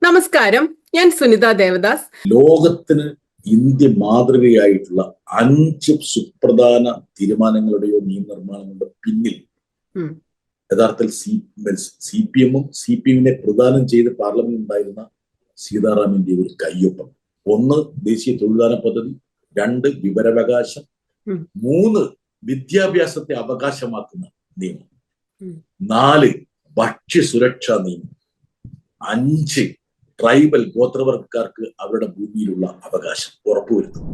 നമസ്കാരം, ഞാൻ സുനിത ദേവദാസ്. ലോകത്തിന് ഇന്ത്യ മാതൃകയായിട്ടുള്ള 5 സുപ്രധാന തീരുമാനങ്ങളുടെയോ നിയമനിർമ്മാണങ്ങളുടെ പിന്നിൽ യഥാർത്ഥത്തിൽ CPM-ഉം CPM-നെ പ്രദാനം ചെയ്ത് പാർലമെന്റ് ഉണ്ടായിരുന്ന സീതാറാമിന്റെ ഒരു കയ്യൊപ്പം. 1 ദേശീയ തൊഴിലാളി പദ്ധതി, 2 വിവരാവകാശം, 3 വിദ്യാഭ്യാസത്തെ അവകാശമാക്കുന്ന നിയമം, 4 ഭക്ഷ്യസുരക്ഷാ നിയമം, 5 ട്രൈബൽ ഗോത്രവർഗക്കാർക്ക് അവരുടെ ഭൂമിയിലുള്ള അവകാശം ഉറപ്പുവരുത്തുന്നു.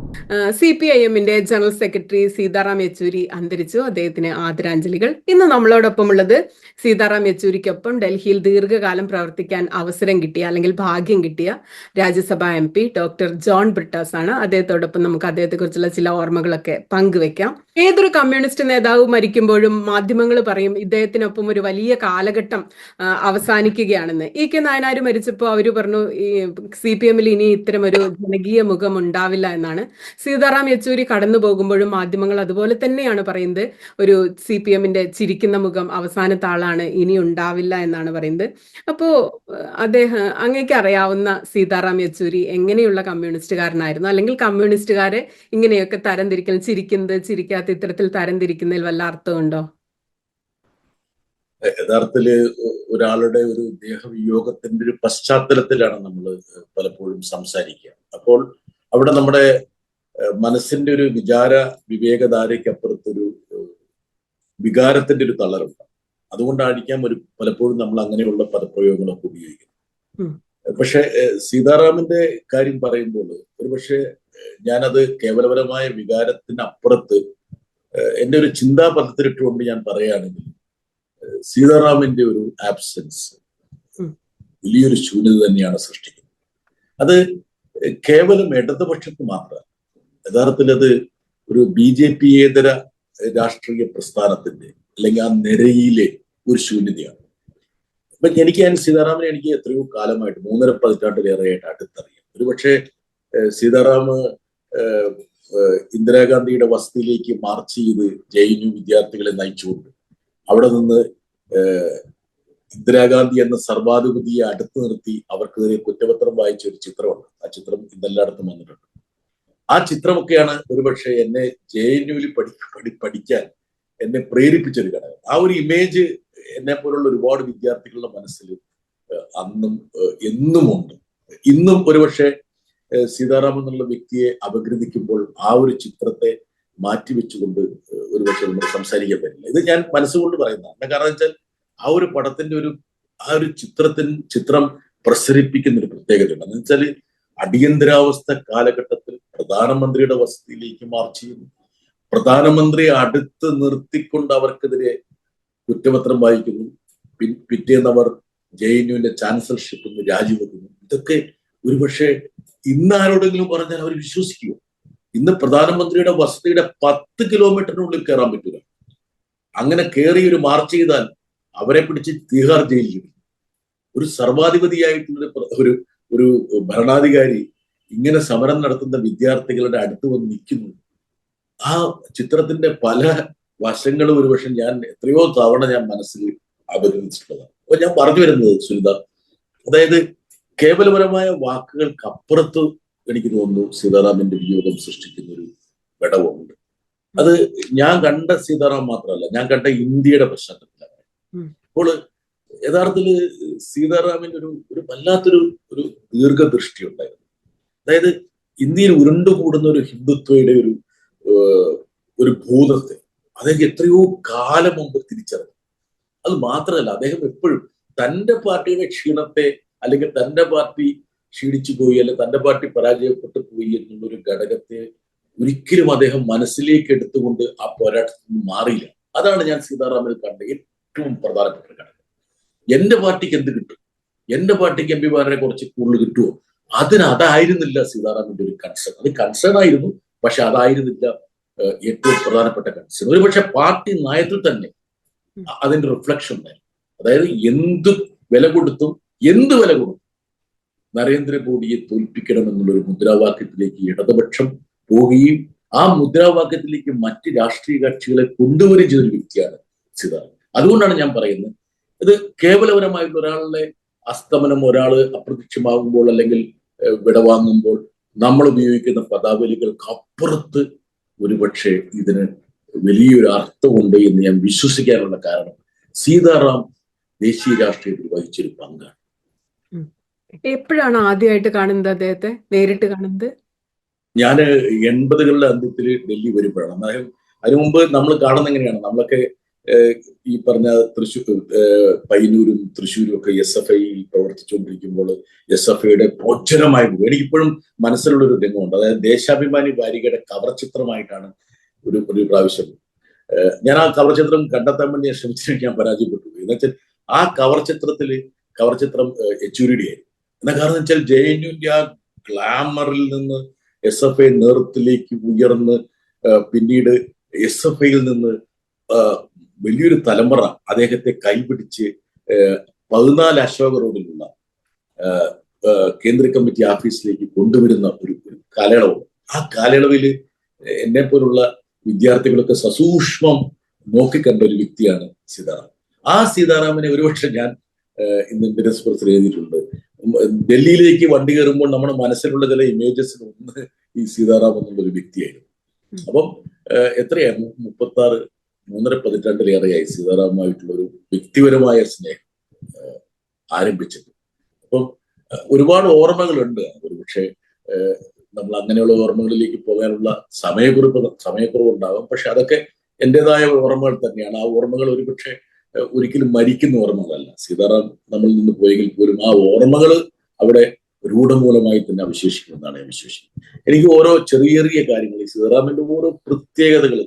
CPIM-ന്റെ ജനറൽ സെക്രട്ടറി സീതാറാം യെച്ചൂരി അന്തരിച്ചു. അദ്ദേഹത്തിന് ആദരാഞ്ജലികൾ. ഇന്ന് നമ്മളോടൊപ്പം ഉള്ളത് സീതാറാം യെച്ചൂരിക്കൊപ്പം ഡൽഹിയിൽ ദീർഘകാലം പ്രവർത്തിക്കാൻ അവസരം കിട്ടിയ അല്ലെങ്കിൽ ഭാഗ്യം കിട്ടിയ രാജ്യസഭാ MP ഡോക്ടർ ജോൺ ബ്രിട്ടാസ് ആണ്. അദ്ദേഹത്തോടൊപ്പം നമുക്ക് അദ്ദേഹത്തെ കുറിച്ചുള്ള ചില ഓർമ്മകളൊക്കെ പങ്കുവെക്കാം. ഏതൊരു കമ്മ്യൂണിസ്റ്റ് നേതാവ് മരിക്കുമ്പോഴും മാധ്യമങ്ങൾ പറയും ഇദ്ദേഹത്തിനൊപ്പം ഒരു വലിയ കാലഘട്ടം അവസാനിക്കുകയാണെന്ന്. E.K. നായനാർ മരിച്ചപ്പോൾ അവര് പറഞ്ഞു ഈ CPM-ൽ ഇനി ഇത്തരം ഒരു ജനകീയ മുഖം ഉണ്ടാവില്ല എന്നാണ്. സീതാറാം യെച്ചൂരി കടന്നു പോകുമ്പോഴും മാധ്യമങ്ങൾ അതുപോലെ തന്നെയാണ് പറയുന്നത്. ഒരു CPM-ന്റെ ചിരിക്കുന്ന മുഖം അവസാനത്തെ ആളാണ്, ഇനി ഉണ്ടാവില്ല എന്നാണ് പറയുന്നത്. അപ്പോ അങ്ങേക്ക് അറിയാവുന്ന സീതാറാം യെച്ചൂരി എങ്ങനെയുള്ള കമ്മ്യൂണിസ്റ്റുകാരനായിരുന്നു, അല്ലെങ്കിൽ കമ്മ്യൂണിസ്റ്റുകാരെ ഇങ്ങനെയൊക്കെ തരംതിരിക്കൽ, ചിരിക്കുന്നത് ചിരിക്കാത്ത ഇത്തരത്തിൽ തരംതിരിക്കുന്നതിൽ വല്ല അർത്ഥമുണ്ടോ? യഥാർത്ഥത്തില് ഒരാളുടെ ഒരു ദേഹവിയോഗത്തിന്റെ ഒരു പശ്ചാത്തലത്തിലാണ് നമ്മൾ പലപ്പോഴും സംസാരിക്കുക. അപ്പോൾ അവിടെ നമ്മുടെ മനസ്സിന്റെ ഒരു വിവേകധാരയ്ക്കപ്പുറത്തൊരു വികാരത്തിന്റെ ഒരു തളരുണ്ട്. അതുകൊണ്ടായിരിക്കാം പലപ്പോഴും നമ്മൾ അങ്ങനെയുള്ള പദപ്രയോഗങ്ങളൊക്കെ ഉപയോഗിക്കുന്നത്. പക്ഷെ സീതാറാമിന്റെ കാര്യം പറയുമ്പോൾ ഒരുപക്ഷെ ഞാനത് കേവലപരമായ വികാരത്തിനപ്പുറത്ത് എന്റെ ഒരു ചിന്താപഥത്തിലിട്ടുകൊണ്ട് ഞാൻ പറയുകയാണെങ്കിൽ സീതാറാമിന്റെ ഒരു ആബ്സെൻസ് വലിയൊരു ശൂന്യത തന്നെയാണ് സൃഷ്ടിക്കുന്നത്. അത് കേവലം ഇടതുപക്ഷത്ത് മാത്രമല്ല, യഥാർത്ഥത്തിൽ അത് ഒരു BJP-യേതര രാഷ്ട്രീയ പ്രസ്ഥാനത്തിന്റെ അല്ലെങ്കിൽ ആ നിരയിലെ ഒരു ശൂന്യതയാണ്. അപ്പൊ സീതാറാമിനെ എനിക്ക് എത്രയോ കാലമായിട്ട് 3.5 പതിറ്റാണ്ടിലേറെയായിട്ട് അടുത്തറിയാം. ഒരുപക്ഷെ സീതാറാം ഇന്ദിരാഗാന്ധിയുടെ വസതിയിലേക്ക് മാർച്ച് ചെയ്ത് JNU വിദ്യാർത്ഥികളെ നയിച്ചുകൊണ്ട് അവിടെ നിന്ന് ഇന്ദിരാഗാന്ധി എന്ന സർവാധിപതിയെ അടുത്ത് നിർത്തി അവർക്കെതിരെ കുറ്റപത്രം വായിച്ച ഒരു ചിത്രമുണ്ട്. ആ ചിത്രം ഇന്നെല്ലായിടത്തും വന്നിട്ടുണ്ട്. ആ ചിത്രമൊക്കെയാണ് ഒരുപക്ഷെ എന്നെ JNU-ൽ പഠിക്കാൻ എന്നെ പ്രേരിപ്പിച്ചൊരു ഘടകം. ആ ഒരു ഇമേജ് എന്നെ പോലുള്ള ഒരുപാട് വിദ്യാർത്ഥികളുടെ മനസ്സിൽ അന്നും എന്നുമുണ്ട്. ഇന്നും ഒരുപക്ഷെ സീതാറാം എന്നുള്ള വ്യക്തിയെ അപഗ്രഥിക്കുമ്പോൾ ആ ഒരു ചിത്രത്തെ മാറ്റിവെച്ചുകൊണ്ട് ഒരുപക്ഷെ നമ്മൾ സംസാരിക്കാൻ പറ്റില്ല. ഇത് ഞാൻ മനസ്സുകൊണ്ട് പറയുന്നതാണ്. കാരണം വെച്ചാൽ ആ ഒരു പടത്തിന്റെ ആ ഒരു ചിത്രം പ്രസരിപ്പിക്കുന്ന ഒരു പ്രത്യേകതയുണ്ട്. എന്ന് വെച്ചാൽ അടിയന്തരാവസ്ഥ കാലഘട്ടത്തിൽ പ്രധാനമന്ത്രിയുടെ വസതിയിലേക്ക് മാർച്ച് ചെയ്യുന്നു, പ്രധാനമന്ത്രിയെ അടുത്ത് നിർത്തിക്കൊണ്ട് അവർക്കെതിരെ കുറ്റപത്രം വായിക്കുന്നു, പിറ്റേന്ന് അവർ JNU-ന്റെ ചാൻസലർഷിപ്പിൽ നിന്ന് രാജിവെക്കുന്നു. ഇതൊക്കെ ഒരുപക്ഷെ ഇന്ന് ആരോടെങ്കിലും പറഞ്ഞാൽ അവർ വിശ്വസിക്കുമോ? ഇന്ന് പ്രധാനമന്ത്രിയുടെ വസതിയുടെ 10 കിലോമീറ്ററിനുള്ളിൽ കയറാൻ പറ്റില്ല. അങ്ങനെ കയറി ഒരു മാർച്ച് ചെയ്താൽ അവരെ പിടിച്ച് തീഹാർ ജയിലിൽ. ഒരു സർവാധിപതിയായിട്ടുള്ള ഒരു ഭരണാധികാരി ഇങ്ങനെ സമരം നടത്തുന്ന വിദ്യാർത്ഥികളുടെ അടുത്ത് വന്ന് നിൽക്കുന്നു. ആ ചിത്രത്തിന്റെ പല വശങ്ങളും ഒരുപക്ഷെ ഞാൻ എത്രയോ തവണ ഞാൻ മനസ്സിൽ അപഗ്രഥിച്ചിട്ടുള്ളതാണ്. അപ്പൊ ഞാൻ പറഞ്ഞു വരുന്നത് സുനിത, അതായത് കേവലപരമായ വാക്കുകൾക്കപ്പുറത്ത് എനിക്ക് തോന്നുന്നു സീതാറാമിന്റെ വിയോഗം സൃഷ്ടിക്കുന്ന ഒരു ഘടകമുണ്ട്. അത് ഞാൻ കണ്ട സീതാറാം മാത്രമല്ല, ഞാൻ കണ്ട ഇന്ത്യയുടെ പശ്ചാത്തലത്തിലാണ്. അപ്പോൾ യഥാർത്ഥത്തില് സീതാറാമിന്റെ ഒരു വല്ലാത്തൊരു ദീർഘദൃഷ്ടി ഉണ്ടായിരുന്നു. അതായത് ഇന്ത്യയിൽ ഉരുണ്ടുകൂടുന്ന ഒരു ഹിന്ദുത്വയുടെ ഒരു ഭൂതത്തെ അദ്ദേഹം എത്രയോ കാലം മുമ്പ് തിരിച്ചറിഞ്ഞു. അത് മാത്രമല്ല, അദ്ദേഹം എപ്പോഴും തന്റെ പാർട്ടിയുടെ ക്ഷീണത്തെ, അല്ലെങ്കിൽ തന്റെ പാർട്ടി ക്ഷീണിച്ചു പോയി, അല്ലെങ്കിൽ തന്റെ പാർട്ടി പരാജയപ്പെട്ടു പോയി എന്നുള്ളൊരു ഘടകത്തെ ഒരിക്കലും അദ്ദേഹം മനസ്സിലേക്ക് എടുത്തുകൊണ്ട് ആ പോരാട്ടത്തിൽ നിന്ന് മാറിയില്ല. അതാണ് ഞാൻ സീതാറാമിൽ കണ്ട ഏറ്റവും പ്രധാനപ്പെട്ട ഘടകം. എന്റെ പാർട്ടിക്ക് എന്ത് കിട്ടും, എന്റെ പാർട്ടിക്ക് MP-മാരെ കുറച്ച് കൂടുതൽ കിട്ടുമോ, അതായിരുന്നില്ല സീതാറാമിന്റെ ഒരു കൺസേൺ. അത് കൺസേൺ ആയിരുന്നു, പക്ഷെ അതായിരുന്നില്ല ഏറ്റവും പ്രധാനപ്പെട്ട കൺസേൺ. ഒരുപക്ഷെ പാർട്ടി നയത്തിൽ തന്നെ അതിന്റെ റിഫ്ലക്ഷൻ ഉണ്ടായിരുന്നു. അതായത് എന്ത് വില കൊടുത്തും നരേന്ദ്രമോദിയെ തോൽപ്പിക്കണം എന്നുള്ളൊരു മുദ്രാവാക്യത്തിലേക്ക് ഇടതുപക്ഷം പോവുകയും ആ മുദ്രാവാക്യത്തിലേക്ക് മറ്റ് രാഷ്ട്രീയ കക്ഷികളെ കൊണ്ടുവരികയും ചെയ്തൊരു വ്യക്തിയാണ് സീതാറാം. അതുകൊണ്ടാണ് ഞാൻ പറയുന്നത്, ഇത് കേവലപരമായിട്ടുള്ള ഒരാളുടെ അസ്തമനം ഒരാൾ അപ്രത്യക്ഷമാകുമ്പോൾ അല്ലെങ്കിൽ വിടവാങ്ങുമ്പോൾ നമ്മൾ ഉപയോഗിക്കുന്ന പദാവലികൾക്ക് അപ്പുറത്ത് ഒരുപക്ഷെ ഇതിന് വലിയൊരു അർത്ഥമുണ്ട് എന്ന് ഞാൻ വിശ്വസിക്കാനുള്ള കാരണം സീതാറാം ദേശീയ രാഷ്ട്രീയത്തിൽ വഹിച്ചൊരു പങ്കാണ്. എപ്പോഴാണ് ആദ്യമായിട്ട് കാണുന്നത് അദ്ദേഹത്തെ നേരിട്ട് കാണുന്നത്? ഞാൻ 80കളുടെ അന്ത്യത്തിൽ ഡൽഹി വരുമ്പോഴാണ്. അതായത് അതിനു മുമ്പ് നമ്മൾ കാണുന്ന എങ്ങനെയാണ്, നമ്മളൊക്കെ ഈ പറഞ്ഞ പയ്യന്നൂരും തൃശ്ശൂരും ഒക്കെ SFI പ്രവർത്തിച്ചുകൊണ്ടിരിക്കുമ്പോൾ SFIയുടെ പ്രോജ്വലമായ എനിക്കിപ്പോഴും മനസ്സിലുള്ള ഒരു രംഗമുണ്ട്. അതായത് ദേശാഭിമാനി വാരികയുടെ കവർ ചിത്രമായിട്ടാണ് ഒരു പ്രാവശ്യം ഞാൻ ആ കവർ ചിത്രം കണ്ടെത്താൻ വേണ്ടി ഞാൻ ശ്രമിച്ചിട്ട് ഞാൻ പരാജയപ്പെട്ടു. എന്നുവെച്ചാൽ ആ കവർ ചിത്രം യെച്ചൂരിയുടെ ആയിരുന്നു. എന്താ കാരണം വെച്ചാൽ JNUവിന്റെ ആ ഗ്ലാമറിൽ നിന്ന് SFI നേതൃത്വത്തിലേക്ക് ഉയർന്ന് പിന്നീട് SFIയിൽ നിന്ന് വലിയൊരു തലമുറ അദ്ദേഹത്തെ കൈപിടിച്ച് 14 അശോക റോഡിലുള്ള കേന്ദ്ര കമ്മിറ്റി ഓഫീസിലേക്ക് കൊണ്ടുവരുന്ന ഒരു കാലയളവ്. ആ കാലയളവിൽ എന്നെ പോലുള്ള വിദ്യാർത്ഥികളൊക്കെ സസൂക്ഷ്മം നോക്കിക്കണ്ട ഒരു വ്യക്തിയാണ് സീതാറാം. ആ സീതാറാമിനെ ഒരുപക്ഷെ ഞാൻ ഇന്ന് ഇന്ത്യൻ എക്സ്പ്രസിൽ എഴുതിയിട്ടുണ്ട്. ഡൽഹിയിലേക്ക് വണ്ടി കയറുമ്പോൾ നമ്മുടെ മനസ്സിലുള്ള ചില ഇമേജസിന് ഒന്ന് ഈ സീതാറാം എന്നുള്ള ഒരു വ്യക്തിയായിരുന്നു. അപ്പം എത്രയാണ് 3.5 പതിറ്റാണ്ടിലേറെയായി സീതാറാമുമായിട്ടുള്ള ഒരു വ്യക്തിപരമായ സ്നേഹം ആരംഭിച്ചത്. അപ്പം ഒരുപാട് ഓർമ്മകളുണ്ട്. ഒരുപക്ഷെ നമ്മൾ അങ്ങനെയുള്ള ഓർമ്മകളിലേക്ക് പോകാനുള്ള സമയക്കുറവ് ഉണ്ടാകും. പക്ഷെ അതൊക്കെ എന്റേതായ ഓർമ്മകൾ തന്നെയാണ്. ആ ഓർമ്മകൾ ഒരുപക്ഷെ ഒരിക്കലും മരിക്കുന്ന ഓർമ്മകളല്ല. സീതാറാം നമ്മളിൽ നിന്ന് പോയെങ്കിൽ പോലും ആ ഓർമ്മകൾ അവിടെ രൂഢമൂലമായി തന്നെ അവശേഷിക്കുമെന്നാണ് ഞാൻ വിശ്വസിക്കുന്നത്. എനിക്ക് ഓരോ ചെറിയ കാര്യങ്ങൾ, സീതാറാമിന്റെ ഓരോ പ്രത്യേകതകൾ,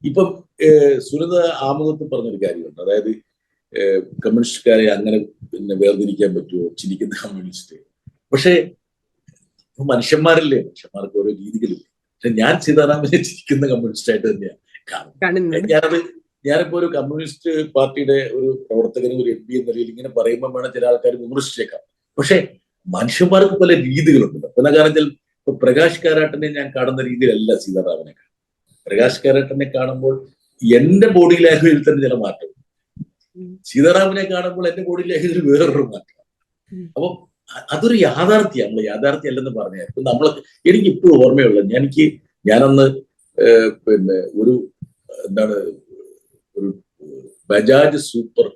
ഇപ്പം സുനിത ആമുഖത്തിൽ പറഞ്ഞൊരു കാര്യമുണ്ട്. അതായത് കമ്മ്യൂണിസ്റ്റുകാരെ അങ്ങനെ പിന്നെ വേർതിരിക്കാൻ പറ്റുമോ, ചിരിക്കുന്ന കമ്മ്യൂണിസ്റ്റ്. പക്ഷെ മനുഷ്യന്മാരല്ലേ, മനുഷ്യന്മാർക്ക് ഓരോ രീതികളില്ലേ. പക്ഷെ ഞാൻ സീതാറാമിനെ ചിരിക്കുന്ന കമ്മ്യൂണിസ്റ്റ് ആയിട്ട് തന്നെയാണ് കാണുന്നത്. ഞാനിപ്പോ ഒരു കമ്മ്യൂണിസ്റ്റ് പാർട്ടിയുടെ ഒരു പ്രവർത്തകനും ഒരു MP എന്ന നിലയിൽ ഇങ്ങനെ പറയുമ്പോൾ വേണം ചില ആൾക്കാർ വിമർശിച്ചേക്കാം. പക്ഷെ മനുഷ്യന്മാർക്ക് പല രീതികളുണ്ട്. പിന്നെ കാരണം വെച്ചാൽ ഇപ്പൊ പ്രകാശ് കാരാട്ടിനെ ഞാൻ കാണുന്ന രീതിയിലല്ല സീതാറാമിനെ കാണുന്നത്. പ്രകാശ് കാരാട്ടിനെ കാണുമ്പോൾ എന്റെ ബോഡി ലാംഗ്വേജിൽ തന്നെ ചില മാറ്റം, സീതാറാമിനെ കാണുമ്പോൾ എന്റെ ബോഡി ലാംഗ്വേജിൽ വേറൊരു മാറ്റം. അപ്പൊ അതൊരു യാഥാർത്ഥ്യമാണ്. യാഥാർത്ഥ്യം അല്ലെന്ന് പറഞ്ഞാൽ ഇപ്പൊ എനിക്ക് ഇപ്പോഴും ഓർമ്മയുള്ള ഞാനന്ന് പിന്നെ ഒരു ബജാജ് സൂപ്പർ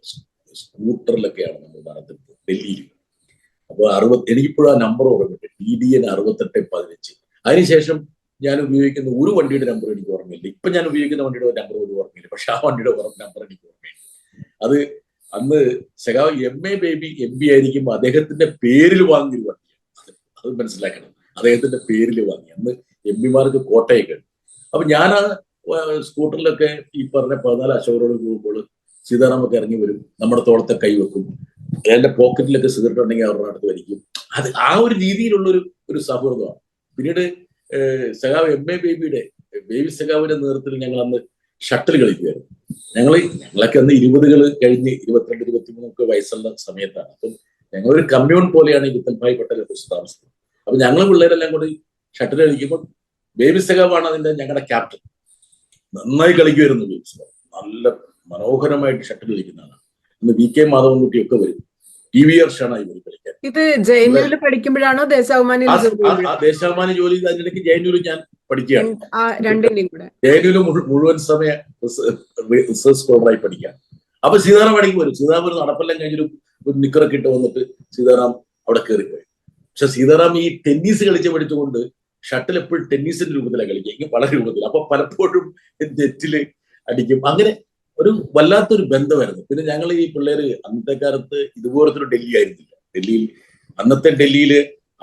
സ്കൂട്ടറിലൊക്കെയാണ് നമ്മൾ നടത്തുന്നത് ഡൽഹിയിൽ. അപ്പൊ എനിക്കിപ്പോഴും ആ നമ്പർ ഓർമ്മയുണ്ട്, TDN 6815. അതിനുശേഷം ഞാൻ ഉപയോഗിക്കുന്ന ഒരു വണ്ടിയുടെ നമ്പർ എനിക്ക് ഓർമ്മയില്ല. ഇപ്പൊ ഞാൻ ഉപയോഗിക്കുന്ന വണ്ടിയുടെ നമ്പർ ഒരു ഓർമ്മയില്ല. പക്ഷെ ആ വണ്ടിയുടെ നമ്പർ എനിക്ക് ഓർമ്മയില്ല. അത് അന്ന് സഖാവ് MA ബേബി MP ആയിരിക്കുമ്പോൾ അദ്ദേഹത്തിന്റെ പേരിൽ വാങ്ങിയൊരു വണ്ടിയാണ്. അത് മനസ്സിലാക്കണം, അദ്ദേഹത്തിന്റെ പേരിൽ വാങ്ങി. അന്ന് MP മാർക്ക് കോട്ടയൊക്കെ. അപ്പൊ ഞാൻ ആ സ്കൂട്ടറിലൊക്കെ ഈ പറഞ്ഞ 14 അശോക റോഡ് പോകുമ്പോൾ സീതാറാമൊക്കെ ഇറങ്ങി വരും, നമ്മുടെ തോളത്തെ കൈവെക്കും, എന്റെ പോക്കറ്റിലൊക്കെ സിഗരറ്റ് ഉണ്ടെങ്കിൽ അവരുടെ അടുത്ത് വലിക്കും. അത് ആ ഒരു രീതിയിലുള്ള ഒരു സൗഹൃദമാണ്. പിന്നീട് സഖാവ് MA ബേബി സഖാവിന്റെ നേതൃത്വത്തിൽ ഞങ്ങൾ അന്ന് ഷട്ടിൽ കളിക്കുമായിരുന്നു. ഞങ്ങളൊക്കെ അന്ന് 20കൾ കഴിഞ്ഞ് 22, 23 വയസ്സുള്ള സമയത്താണ്. അപ്പം ഞങ്ങളൊരു കമ്മ്യൂൺ പോലെയാണ് ഈ വിത്തൽഭായ് പട്ടേലെ കുറിച്ച് താമസിക്കുന്നത്. അപ്പൊ ഞങ്ങൾ പിള്ളേരെല്ലാം കൂടി ഷട്ടിൽ കളിക്കുമ്പോൾ ബേബി സഖാവാണ് ഞങ്ങളുടെ ക്യാപ്റ്റൻ. നന്നായി കളിക്കുമായിരുന്നു ബേബി സഖാവ്. നല്ല മനോഹരമായിട്ട് ഷട്ടിൽ കളിക്കുന്നതാണ്. ഇന്ന് VK മാധവൻകുട്ടിയൊക്കെ വരും, TVR ഷാണായി വരും കളിക്കാൻ. ഇത് JNUവിൽ പഠിക്കുമ്പോഴാണോ ദേശാഭിമാനി ജോലി? അതിനിടയ്ക്ക് JNUവിൽ ഞാൻ പഠിക്കുകയാണ്. JNUവിൽ മുഴുവൻ സമയ റിസർച്ച് സ്കോളറായി പഠിക്കുകയാണ്. അപ്പൊ സീതാറാം അടങ്ങി വരും. സീതാറാം ഒരു നടപ്പെല്ലാം കഴിഞ്ഞൊരു നിക്കറൊക്കെ ഇട്ട് വന്നിട്ട് സീതാറാം അവിടെ കയറിപ്പോയി. പക്ഷെ സീതാറാം ഈ ടെന്നീസ് കളിച്ച് പഠിച്ചുകൊണ്ട് ഷട്ടിൽ എപ്പോഴും ടെന്നീസിന്റെ രൂപത്തിലാണ് കളിക്കുക, പല രൂപത്തിൽ. അപ്പൊ പലപ്പോഴും നെറ്റില് അടിക്കും. അങ്ങനെ ഒരു വല്ലാത്തൊരു ബന്ധമായിരുന്നു. പിന്നെ ഞങ്ങൾ ഈ പിള്ളേര് അന്നത്തെ കാലത്ത് ഇതുപോലത്തെ ഒരു ഡൽഹി ആയിരുന്നില്ല. അന്നത്തെ ഡൽഹിയിൽ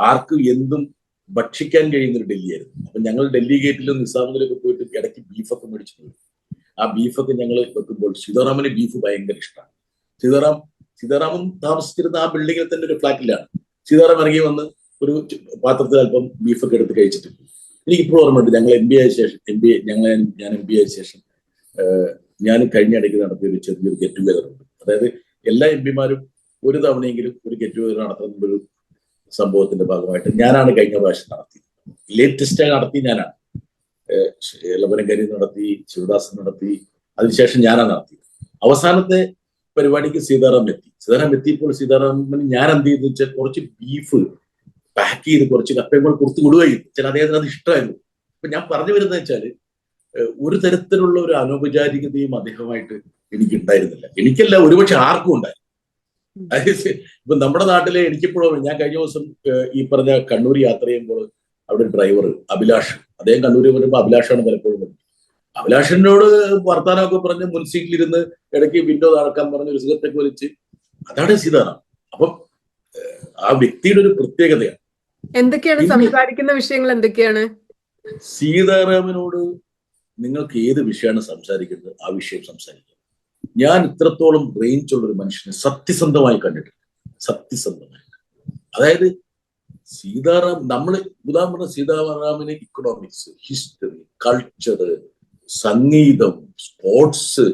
ആർക്കും എന്തും ഭക്ഷിക്കാൻ കഴിയുന്ന ഒരു ഡൽഹി ആയിരുന്നു. അപ്പൊ ഞങ്ങൾ ഡൽഹി ഗേറ്റിലും നിസാമുദ്ദീനിലൊക്കെ പോയിട്ട് ഇടയ്ക്ക് ബീഫൊക്കെ മേടിച്ചു പോയി. ആ ബീഫൊക്കെ ഞങ്ങൾ വെക്കുമ്പോൾ സീതാറാമിന് ബീഫ് ഭയങ്കര ഇഷ്ടമാണ്. സീതാറാമും താമസിച്ചിരുന്ന ആ ബിൽഡിങ്ങിൽ തന്നെ ഒരു ഫ്ലാറ്റിലാണ്. സീതാറാം ഇറങ്ങി വന്ന് ഒരു പാത്രത്തിൽ അല്പം ബീഫൊക്കെ എടുത്ത് കഴിച്ചിട്ട് എനിക്കിപ്പോഴും ഓർമ്മയുണ്ട്. ഞങ്ങൾ MB ആയ ശേഷം ഞാൻ MB ആയ ശേഷം ഞാൻ കഴിഞ്ഞ ഇടയ്ക്ക് നടത്തിയ ഒരു ചെറിയൊരു ഗെറ്റ് ടുഗദർ ഉണ്ട്. അതായത് എല്ലാ MP മാരും ഒരു തവണയെങ്കിലും ഒരു ഗെറ്റ് ടുഗദർ നടത്തുന്ന ഒരു സംഭവത്തിന്റെ ഭാഗമായിട്ട് ഞാനാണ് കഴിഞ്ഞ പ്രാവശ്യം നടത്തിയത്. ലേറ്റസ്റ്റായി നടത്തി ഞാനാണ്. ലബനൻ കരീം നടത്തി, ശിവദാസൻ നടത്തി, അതിനുശേഷം ഞാനാണ് നടത്തിയത്. അവസാനത്തെ പരിപാടിക്ക് സീതാറാം എത്തി. സീതാറാം എത്തിയപ്പോൾ സീതാറാമിന് ഞാൻ എന്ത് ചെയ്തു വെച്ചാൽ കുറച്ച് ബീഫ് പാക്ക് ചെയ്ത് കുറച്ച് കപ്പയും കൂടെ കൊടുത്തു വിടുകയും ചില അദ്ദേഹത്തിന് അത് ഇഷ്ടമായിരുന്നു. അപ്പൊ ഞാൻ പറഞ്ഞു വരുന്നത് വെച്ചാല് ഒരു തരത്തിലുള്ള ഒരു അനൗപചാരികതയും അദ്ദേഹമായിട്ട് എനിക്കുണ്ടായിരുന്നില്ല. എനിക്കല്ല, ഒരുപക്ഷെ ആർക്കും ഉണ്ടായി. അതായത് ഇപ്പൊ നമ്മുടെ നാട്ടിലെ എനിക്കിപ്പോഴും, ഞാൻ കഴിഞ്ഞ ദിവസം ഈ പറഞ്ഞ കണ്ണൂർ യാത്ര ചെയ്യുമ്പോൾ അവിടെ ഒരു ഡ്രൈവർ അഭിലാഷ്, അദ്ദേഹം കണ്ണൂരിൽ വരുമ്പോൾ അഭിലാഷാണ് പലപ്പോഴും വരുന്നത്. അഭിലാഷിനോട് വർത്താനമൊക്കെ പറഞ്ഞ് മുൻസീറ്റിലിരുന്ന് ഇടയ്ക്ക് വിൻഡോ നടക്കാൻ പറഞ്ഞ് ഒരു സിഗരറ്റൊക്കെ വലിച്ച്, അതാണ് സീതാറാം. അപ്പം ആ വ്യക്തിയുടെ ഒരു പ്രത്യേകതയാണ്. എന്തൊക്കെയാണ് സംസാരിക്കുന്ന വിഷയങ്ങൾ? എന്തൊക്കെയാണ്? സീതാറാമിനോട് നിങ്ങൾക്ക് ഏത് വിഷയമാണ് സംസാരിക്കുന്നത് ആ വിഷയം സംസാരിക്കുക. ഞാൻ ഇത്രത്തോളം റേഞ്ച് ഉള്ള ഒരു മനുഷ്യനെ സത്യസന്ധമായി കണ്ടിട്ടുണ്ട്. സത്യസന്ധമായി, അതായത് സീതാറാം, നമ്മൾ ഉദാഹരണം സീതാറാമിന് ഇക്കണോമിക്സ്, ഹിസ്റ്ററി, കൾച്ചർ, സംഗീതം, സ്പോർട്സ്,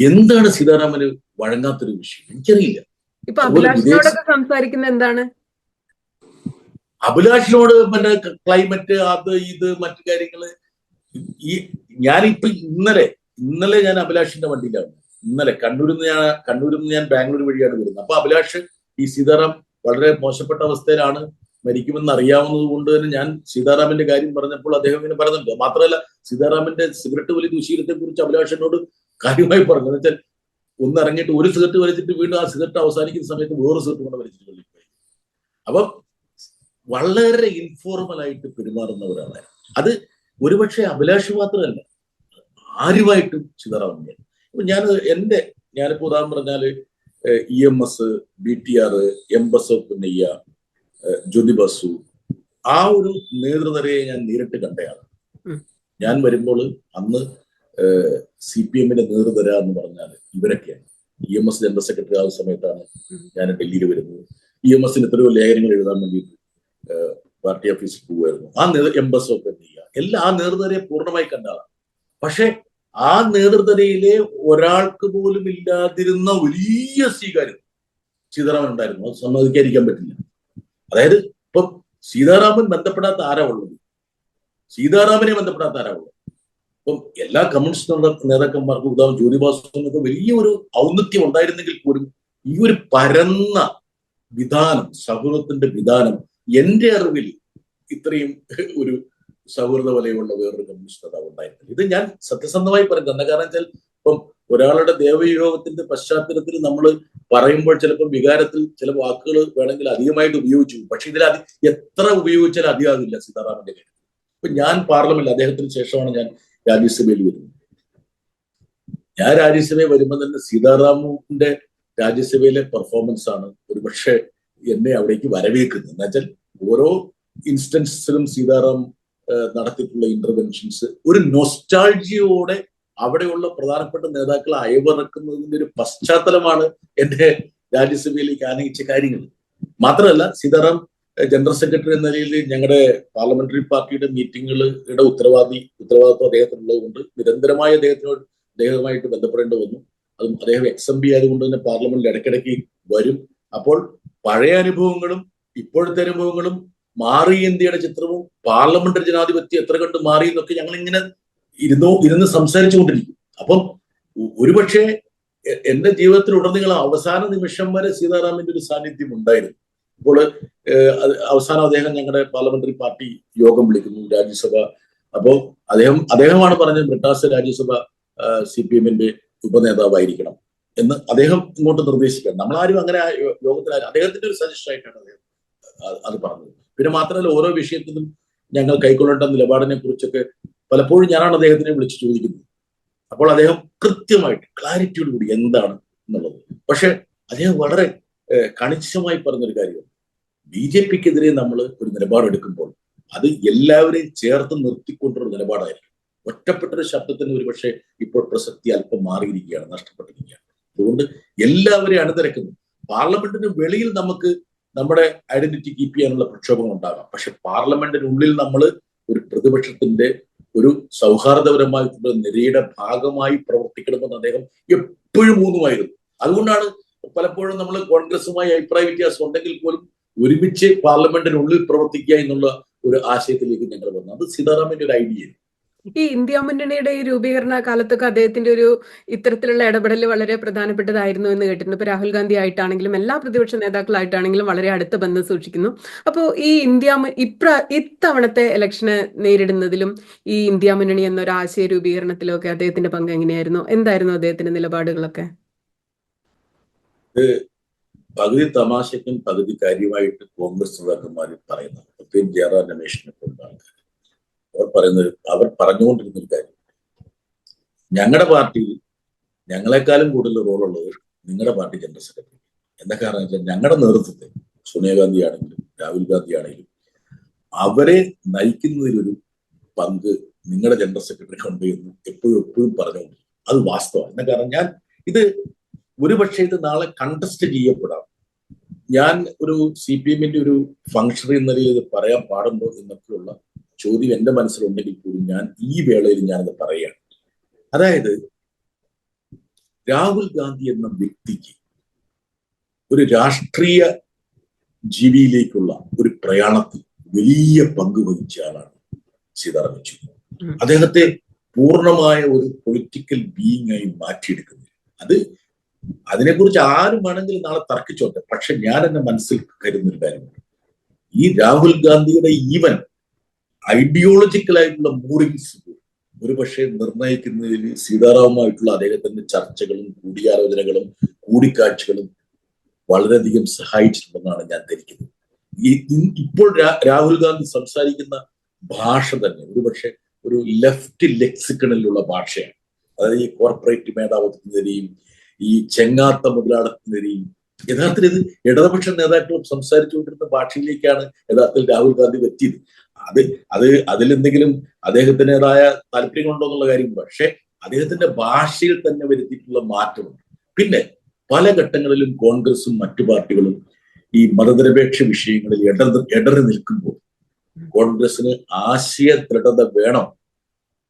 എന്താണ് സീതാറാമന് വഴങ്ങാത്തൊരു വിഷയം എനിക്കറിയില്ല. ഇപ്പൊ അഭിലാഷിനോടൊക്കെ സംസാരിക്കുന്ന എന്താണ്? അഭിലാഷിനോട് പിന്നെ ക്ലൈമറ്റ്, അത് ഇത് മറ്റു കാര്യങ്ങള്. ഈ ഞാനിപ്പോ ഇന്നലെ ഞാൻ അഭിലാഷിന്റെ വണ്ടിയിലാണ്. ഇന്നലെ കണ്ണൂരിൽ നിന്ന് ഞാൻ ബാംഗ്ലൂർ വഴിയാണ് വരുന്നത്. അപ്പൊ അഭിലാഷ് ഈ സീതാറാം വളരെ മോശപ്പെട്ട അവസ്ഥയിലാണ്, മരിക്കുമെന്ന് അറിയാവുന്നത് കൊണ്ട് തന്നെ ഞാൻ സീതാറാമിന്റെ കാര്യം പറഞ്ഞപ്പോൾ അദ്ദേഹം ഇങ്ങനെ പറയുന്നുണ്ട്. മാത്രമല്ല സീതാറാമിന്റെ സിഗരറ്റ് വലി ദുശീലത്തെ കുറിച്ച് അഭിലാഷിനോട് കാര്യമായി പറഞ്ഞു. എന്ന് വെച്ചാൽ ഒന്ന് ഇറങ്ങിയിട്ട് ഒരു സിഗരറ്റ് വലിച്ചിട്ട് വീണ്ടും ആ സിഗരറ്റ് അവസാനിക്കുന്ന സമയത്ത് വേറൊരു സിഗരറ്റ് കൊണ്ട് വലിച്ചിട്ട് കൊള്ളിപ്പോയി. അപ്പം വളരെ ഇൻഫോർമൽ ആയിട്ട് പെരുമാറുന്ന ഒരാളാണ്. അത് ഒരുപക്ഷെ അഭിലാഷ് മാത്രമല്ല, ആരുമായിട്ടും സീതാറാമൻ. ഇപ്പൊ ഞാനിപ്പോ ഉദാഹരണം പറഞ്ഞാല് EMS, BTR, എംബസ് പുന്നയ്യ, ജ്യോതി ബസു, ആ ഒരു നേതൃനിരയെ ഞാൻ നേരിട്ട് കണ്ടയാണ്. ഞാൻ വരുമ്പോൾ അന്ന് CPM-ന്റെ നേതൃനിര എന്ന് പറഞ്ഞാൽ ഇവരൊക്കെയാണ്. EMS ജനറൽ സെക്രട്ടറി ആവുന്ന സമയത്താണ് ഞാൻ ഡൽഹിയിൽ വരുന്നത്. EMS-ന് എത്രയോ ലേഖനങ്ങൾ എഴുതാൻ വേണ്ടിയിട്ട് പാർട്ടി ഓഫീസിൽ പോകുമായിരുന്നു. ആ എംബസ് പുന്നയ്യ എല്ലാം ആ നേതൃനിരയെ പൂർണ്ണമായി കണ്ടാണ്. പക്ഷെ ആ നേതൃനിരയിലെ ഒരാൾക്ക് പോലും ഇല്ലാതിരുന്ന വലിയ സ്വീകാര്യത സീതാറാമൻ ഉണ്ടായിരുന്നു. അത് സമ്മതിക്കാതിരിക്കാൻ പറ്റില്ല. അതായത് ഇപ്പം സീതാറാമൻ ബന്ധപ്പെടാത്ത ആരാ ഉള്ളത്? സീതാറാമനെ ബന്ധപ്പെടാത്ത ആരാ ഉള്ളത്? ഇപ്പം എല്ലാ കമ്മ്യൂണിസ്റ്റ് നേതാക്കന്മാർക്കും ഉദാഹരണം ജ്യോതി ബാസുവിനൊക്കെ വലിയൊരു ഔന്നത്യം ഉണ്ടായിരുന്നെങ്കിൽ പോലും ഈ ഒരു പരന്ന വിധാനം, സൗഹൃദത്തിന്റെ വിധാനം എന്റെ അറിവിൽ ഇത്രയും ഒരു സൗഹൃദ വലയുള്ള വേറൊരു കമ്മ്യൂണിസ്റ്റ് നേതാവ് ഉണ്ടായിരുന്നില്ല. ഇത് ഞാൻ സത്യസന്ധമായി പറയുന്നത്. കാരണം വെച്ചാൽ ഇപ്പം ഒരാളുടെ ദേവവിയോഗത്തിന്റെ പശ്ചാത്തലത്തിൽ നമ്മൾ പറയുമ്പോൾ ചിലപ്പോൾ വികാരത്തിൽ ചില വാക്കുകൾ വേണമെങ്കിൽ അധികമായിട്ട് ഉപയോഗിച്ചു. പക്ഷെ ഇതിൽ എത്ര ഉപയോഗിച്ചാൽ അധികമാകില്ല സീതാറാമന്റെ കാര്യം. ഇപ്പൊ ഞാൻ പാർലമെന്റിൽ, അദ്ദേഹത്തിന് ശേഷമാണ് ഞാൻ രാജ്യസഭയിൽ വരുന്നത്. ഞാൻ രാജ്യസഭയിൽ വരുമ്പോൾ തന്നെ സീതാറാമിന്റെ രാജ്യസഭയിലെ പെർഫോമൻസ് ആണ് ഒരുപക്ഷെ എന്നെ അവിടേക്ക് വരവേക്കുന്നത്. എന്ന് വെച്ചാൽ ഓരോ ഇൻസ്റ്റൻസിലും സീതാറാം നടത്തിയിട്ടുള്ള ഇന്റർവെൻഷൻസ് ഒരു നൊസ്റ്റാൾജിയോടെ അവിടെയുള്ള പ്രധാനപ്പെട്ട നേതാക്കളെ അയവിറക്കുന്നതിന്റെ ഒരു പശ്ചാത്തലമാണ് എന്റെ രാജ്യസഭയിലേക്ക് ആനയിച്ച കാര്യങ്ങൾ. മാത്രമല്ല സീതാറാം ജനറൽ സെക്രട്ടറി എന്ന നിലയിൽ ഞങ്ങളുടെ പാർലമെന്ററി പാർട്ടിയുടെ മീറ്റിങ്ങുകളുടെ ഉത്തരവാദിത്വം അദ്ദേഹത്തിനുള്ളത് കൊണ്ട് നിരന്തരമായി അദ്ദേഹവുമായിട്ട് ബന്ധപ്പെടേണ്ടി വന്നു. അതും അദ്ദേഹം XMP ആയതുകൊണ്ട് തന്നെ പാർലമെന്റിൽ ഇടയ്ക്കിടയ്ക്ക് വരും. അപ്പോൾ പഴയ അനുഭവങ്ങളും ഇപ്പോഴത്തെ അനുഭവങ്ങളും, മാറി ഇന്ത്യയുടെ ചിത്രവും പാർലമെന്ററി ജനാധിപത്യം എത്ര കണ്ട് മാറി എന്നൊക്കെ ഞങ്ങൾ ഇങ്ങനെ ഇരുന്ന് സംസാരിച്ചുകൊണ്ടിരിക്കും. അപ്പം ഒരുപക്ഷെ എന്റെ ജീവിതത്തിൽ ഉടനീളം അവസാന നിമിഷം വരെ സീതാറാമിന്റെ ഒരു സാന്നിധ്യം ഉണ്ടായിരുന്നു. ഇപ്പോൾ അവസാനം അദ്ദേഹം ഞങ്ങളുടെ പാർലമെന്ററി പാർട്ടി യോഗം വിളിക്കുന്നു, രാജ്യസഭ. അപ്പോൾ അദ്ദേഹമാണ് പറഞ്ഞത് ബ്രിട്ടാസ് രാജ്യസഭ CPM-ന്റെ ഉപനേതാവായിരിക്കണം എന്ന് അദ്ദേഹം ഇങ്ങോട്ട് നിർദ്ദേശിക്കണം. നമ്മളാരും അങ്ങനെ യോഗത്തിൽ അദ്ദേഹത്തിന്റെ ഒരു സജഷൻ ആയിട്ടാണ് അദ്ദേഹം അത് പറഞ്ഞത്. പിന്നെ മാത്രമല്ല ഓരോ വിഷയത്തിലും ഞങ്ങൾ കൈക്കൊള്ളേണ്ട നിലപാടിനെ കുറിച്ചൊക്കെ പലപ്പോഴും ഞാനാണ് അദ്ദേഹത്തിനെ വിളിച്ച് ചോദിക്കുന്നത്. അപ്പോൾ അദ്ദേഹം കൃത്യമായിട്ട് ക്ലാരിറ്റിയോട് കൂടി എന്താണ് എന്നുള്ളത്. പക്ഷെ അദ്ദേഹം വളരെ കണിശമായി പറഞ്ഞൊരു കാര്യം, BJP-ക്കെതിരെ നമ്മൾ ഒരു നിലപാടെടുക്കുമ്പോൾ അത് എല്ലാവരെയും ചേർത്ത് നിർത്തിക്കൊണ്ടൊരു നിലപാടായിരിക്കും. ഒറ്റപ്പെട്ടൊരു ശബ്ദത്തിന് ഒരുപക്ഷെ ഇപ്പോൾ പ്രസക്തി അല്പം മാറിയിരിക്കുകയാണ്, നഷ്ടപ്പെട്ടിരിക്കുകയാണ്. അതുകൊണ്ട് എല്ലാവരെയും അണിനിരക്കുന്നു. പാർലമെന്റിന് വെളിയിൽ നമുക്ക് നമ്മുടെ ഐഡന്റിറ്റി കീപ്പ് ചെയ്യാനുള്ള പ്രക്ഷോഭങ്ങൾ ഉണ്ടാകാം. പക്ഷെ പാർലമെന്റിനുള്ളിൽ നമ്മൾ ഒരു പ്രതിപക്ഷത്തിന്റെ ഒരു സൗഹാർദ്ദപരമായിട്ടുള്ള നിരയുടെ ഭാഗമായി പ്രവർത്തിക്കണമെന്ന് അദ്ദേഹം എപ്പോഴും ഊന്നുമായിരുന്നു. അതുകൊണ്ടാണ് പലപ്പോഴും നമ്മൾ കോൺഗ്രസുമായി അഭിപ്രായ വ്യത്യാസം ഉണ്ടെങ്കിൽ പോലും ഒരുമിച്ച് പാർലമെന്റിനുള്ളിൽ പ്രവർത്തിക്കുക എന്നുള്ള ഒരു ആശയത്തിലേക്ക് ഞങ്ങൾ വന്നു. അത് സീതാറാമിന്റെ ഒരു ഐഡിയയാണ്. ഈ ഇന്ത്യ മുന്നണിയുടെ ഈ രൂപീകരണ കാലത്തൊക്കെ അദ്ദേഹത്തിന്റെ ഒരു ഇത്തരത്തിലുള്ള ഇടപെടൽ വളരെ പ്രധാനപ്പെട്ടതായിരുന്നു എന്ന് കേട്ടിട്ടുണ്ട്. ഇപ്പൊ രാഹുൽ ഗാന്ധി ആയിട്ടാണെങ്കിലും എല്ലാ പ്രതിപക്ഷ നേതാക്കളായിട്ടാണെങ്കിലും വളരെ അടുത്ത ബന്ധം സൂക്ഷിക്കുന്നു. അപ്പോൾ ഈ ഇത്തവണത്തെ ഇലക്ഷന് നേരിടുന്നതിലും ഈ ഇന്ത്യ മുന്നണി എന്നൊരു ആശയ രൂപീകരണത്തിലും ഒക്കെ അദ്ദേഹത്തിന്റെ പങ്ക് എങ്ങനെയായിരുന്നു? എന്തായിരുന്നു അദ്ദേഹത്തിന്റെ നിലപാടുകളൊക്കെ? പകുതി തമാശയ്ക്കും പകുതി കാര്യമായിട്ട് കോൺഗ്രസ് നേതാക്കന്മാർ പറയുന്നത്, പ്രത്യേകം ജയറാം രമേശിനെ പോലുള്ള ആൾക്കാർ അവർ പറഞ്ഞുകൊണ്ടിരുന്ന ഒരു കാര്യം, ഞങ്ങളുടെ പാർട്ടിയിൽ ഞങ്ങളെക്കാളും കൂടുതൽ റോളുള്ളത് നിങ്ങളുടെ പാർട്ടി ജനറൽ സെക്രട്ടറി. എന്താ കാരണം വെച്ചാൽ ഞങ്ങളുടെ നേതൃത്വത്തെ സോണിയാഗാന്ധി ആണെങ്കിലും രാഹുൽ ഗാന്ധി ആണെങ്കിലും അവരെ നയിക്കുന്നതിലൊരു പങ്ക് നിങ്ങളുടെ ജനറൽ സെക്രട്ടറി ഉണ്ട് എന്ന് എപ്പോഴും പറഞ്ഞുകൊണ്ട് അത് വാസ്തവമാണ്. എന്താ കാരണം ഇത് ഒരുപക്ഷെ ഇത് നാളെ കണ്ടസ്റ്റ് ചെയ്യപ്പെടാം. ഞാൻ ഒരു CPM-ന്റെ ഒരു ഫംഗ്ഷണറി എന്ന നിലയിൽ ഇത് പറയാൻ പാടുണ്ടോ എന്നൊക്കെയുള്ള ചോദ്യം എന്റെ മനസ്സിലുണ്ടെങ്കിൽ പോലും ഞാൻ ഈ വേളയിൽ ഞാനത് പറയുകയാണ്. അതായത് രാഹുൽ ഗാന്ധി എന്ന വ്യക്തിക്ക് ഒരു രാഷ്ട്രീയ ജീവിയിലേക്കുള്ള ഒരു പ്രയാണത്തിൽ വലിയ പങ്ക് വഹിച്ച ആളാണ് സീതാറാം യെച്ചൂരി. അദ്ദേഹത്തെ പൂർണ്ണമായ ഒരു പൊളിറ്റിക്കൽ ബീയിങ് ആയി മാറ്റിയെടുക്കുന്നത്, അതിനെക്കുറിച്ച് ആരും വേണമെങ്കിലും നാളെ തർക്കിച്ചോട്ടെ. പക്ഷെ ഞാൻ എന്റെ മനസ്സിൽ കരുതുന്ന ഒരു കാര്യമുണ്ട്, ഈ രാഹുൽ ഗാന്ധിയുടെ ഈവൻ ഐഡിയോളജിക്കലായിട്ടുള്ള മൂവിങ്സ് ഒരുപക്ഷെ നിർണയിക്കുന്നതിൽ സീതാറാമുമായിട്ടുള്ള അദ്ദേഹത്തിന്റെ ചർച്ചകളും കൂടിയാലോചനകളും കൂടിക്കാഴ്ചകളും വളരെയധികം സഹായിച്ചിട്ടുണ്ടെന്നാണ് ഞാൻ ധരിക്കുന്നത്. ഇപ്പോൾ രാഹുൽ ഗാന്ധി സംസാരിക്കുന്ന ഭാഷ തന്നെ ഒരുപക്ഷെ ഒരു ലെഫ്റ്റ് ലെക്സിക്കണിലുള്ള ഭാഷയാണ്. അതായത് ഈ കോർപ്പറേറ്റ് മേധാവിത്വത്തിനെതിരെയും ഈ ചെങ്ങാത്ത മുതലാളത്തിനെതിരെയും യഥാർത്ഥത്തിൽ ഇത് ഇടതുപക്ഷ നേതാക്കളും സംസാരിച്ചുകൊണ്ടിരുന്ന ഭാഷയിലേക്കാണ് യഥാർത്ഥത്തിൽ രാഹുൽ ഗാന്ധി എത്തിയത്. അതിലെന്തെങ്കിലും അദ്ദേഹത്തിൻ്റെതായ താല്പര്യങ്ങളുണ്ടോ എന്നുള്ള കാര്യം, പക്ഷെ അദ്ദേഹത്തിന്റെ ഭാഷയിൽ തന്നെ വരുത്തിയിട്ടുള്ള മാറ്റമുണ്ട്. പിന്നെ പല ഘട്ടങ്ങളിലും കോൺഗ്രസും മറ്റു പാർട്ടികളും ഈ മതനിരപേക്ഷ വിഷയങ്ങളിൽ ഇടറി നിൽക്കുമ്പോൾ കോൺഗ്രസിന് ആശയ ദൃഢത വേണം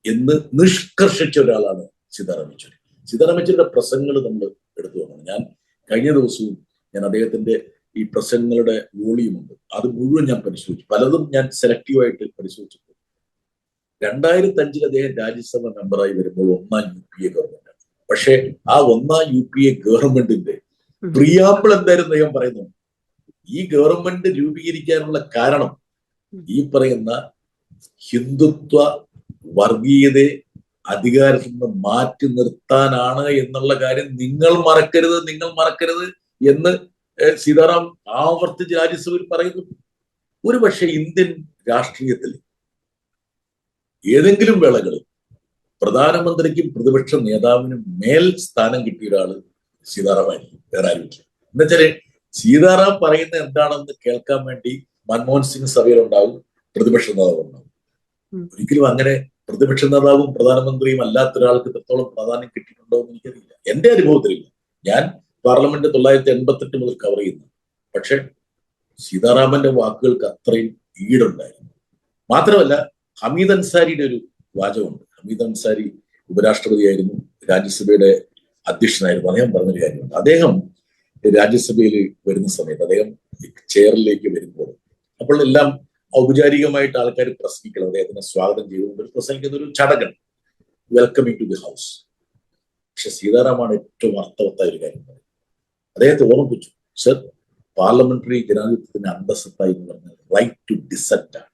എന്ന് നിഷ്കർഷിച്ച ഒരാളാണ് സീതാറാം യെച്ചൂരി. സീതാറാം യെച്ചൂരിയുടെ പ്രസംഗങ്ങൾ നമ്മൾ എടുത്തു നോക്കണം. ഞാൻ കഴിഞ്ഞ ദിവസവും അദ്ദേഹത്തിന്റെ ഈ പ്രസംഗങ്ങളുടെ വോളിയുമുണ്ട്, അത് മുഴുവൻ ഞാൻ പരിശോധിച്ചു. പലതും ഞാൻ സെലക്റ്റീവായിട്ട് പരിശോധിച്ചപ്പോൾ 2005 അദ്ദേഹം രാജ്യസഭ മെമ്പറായി വരുമ്പോൾ 1ാം UPA ഗവൺമെന്റാണ്. പക്ഷെ ആ 1ാം UPA ഗവൺമെന്റിന്റെ പ്രിയാമ്പിൾ എന്തായിരുന്നു അദ്ദേഹം പറയുന്നത്? ഈ ഗവൺമെന്റ് രൂപീകരിക്കാനുള്ള കാരണം ഈ പറയുന്ന ഹിന്ദുത്വ വർഗീയതയെ അധികാരത്തിൽ നിന്ന് മാറ്റി നിർത്താനാണ് എന്നുള്ള കാര്യം നിങ്ങൾ മറക്കരുത് എന്ന് സീതാറാം ആവർത്തിച്ച് രാജ്യസഭയിൽ പറയുന്നു. ഒരുപക്ഷെ ഇന്ത്യൻ രാഷ്ട്രീയത്തിൽ ഏതെങ്കിലും വേളകളിൽ പ്രധാനമന്ത്രിക്കും പ്രതിപക്ഷ നേതാവിനും മേൽ സ്ഥാനം കിട്ടിയ ഒരാള് സീതാറാമായിരിക്കും, വേറെ ആരുമില്ല. എന്നുവെച്ചാല് സീതാറാം പറയുന്നത് എന്താണെന്ന് കേൾക്കാൻ വേണ്ടി മൻമോഹൻ സിംഗ് സഭയിലുണ്ടാവും, പ്രതിപക്ഷ നേതാവ് ഉണ്ടാവും. ഒരിക്കലും അങ്ങനെ പ്രതിപക്ഷ നേതാവും പ്രധാനമന്ത്രിയും അല്ലാത്ത ഒരാൾക്ക് എത്രത്തോളം പ്രാധാന്യം കിട്ടിയിട്ടുണ്ടോ എന്ന് എനിക്കറിയില്ല. എന്റെ അനുഭവത്തിലില്ല. ഞാൻ പാർലമെന്റ് 988 മുതൽ കവർ ചെയ്യുന്നു. പക്ഷെ സീതാറാമന്റെ വാക്കുകൾക്ക് അത്രയും ഈടുണ്ടായിരുന്നു. മാത്രമല്ല ഹമീദ് അൻസാരിയുടെ ഒരു വാചകമുണ്ട്. ഹമീദ് അൻസാരി ഉപരാഷ്ട്രപതിയായിരുന്നു, രാജ്യസഭയുടെ അധ്യക്ഷനായിരുന്നു. അദ്ദേഹം പറഞ്ഞൊരു കാര്യമുണ്ട്. അദ്ദേഹം രാജ്യസഭയിൽ വരുന്ന സമയത്ത് അദ്ദേഹം ചെയറിലേക്ക് വരുമ്പോൾ അപ്പോൾ എല്ലാം ഔപചാരികമായിട്ട് ആൾക്കാർ പ്രസംഗിക്കണം, അദ്ദേഹത്തിനെ സ്വാഗതം ചെയ്തുകൊണ്ട് പ്രസംഗിക്കുന്ന ഒരു ചടങ്ങ്, വെൽക്കമിങ് ടു ദി ഹൗസ്. പക്ഷെ സീതാറാമാണ് ഏറ്റവും അർത്ഥവത്തായ ഒരു കാര്യം പറയുന്നത്. അദ്ദേഹത്തെ ഓർമ്മിപ്പിച്ചു, സർ, പാർലമെന്ററി ജനാധിപത്യത്തിന്റെ അന്തസ്സത്തായി എന്ന് പറഞ്ഞാൽ റൈറ്റ് ടു ഡിസന്റ് ആണ്,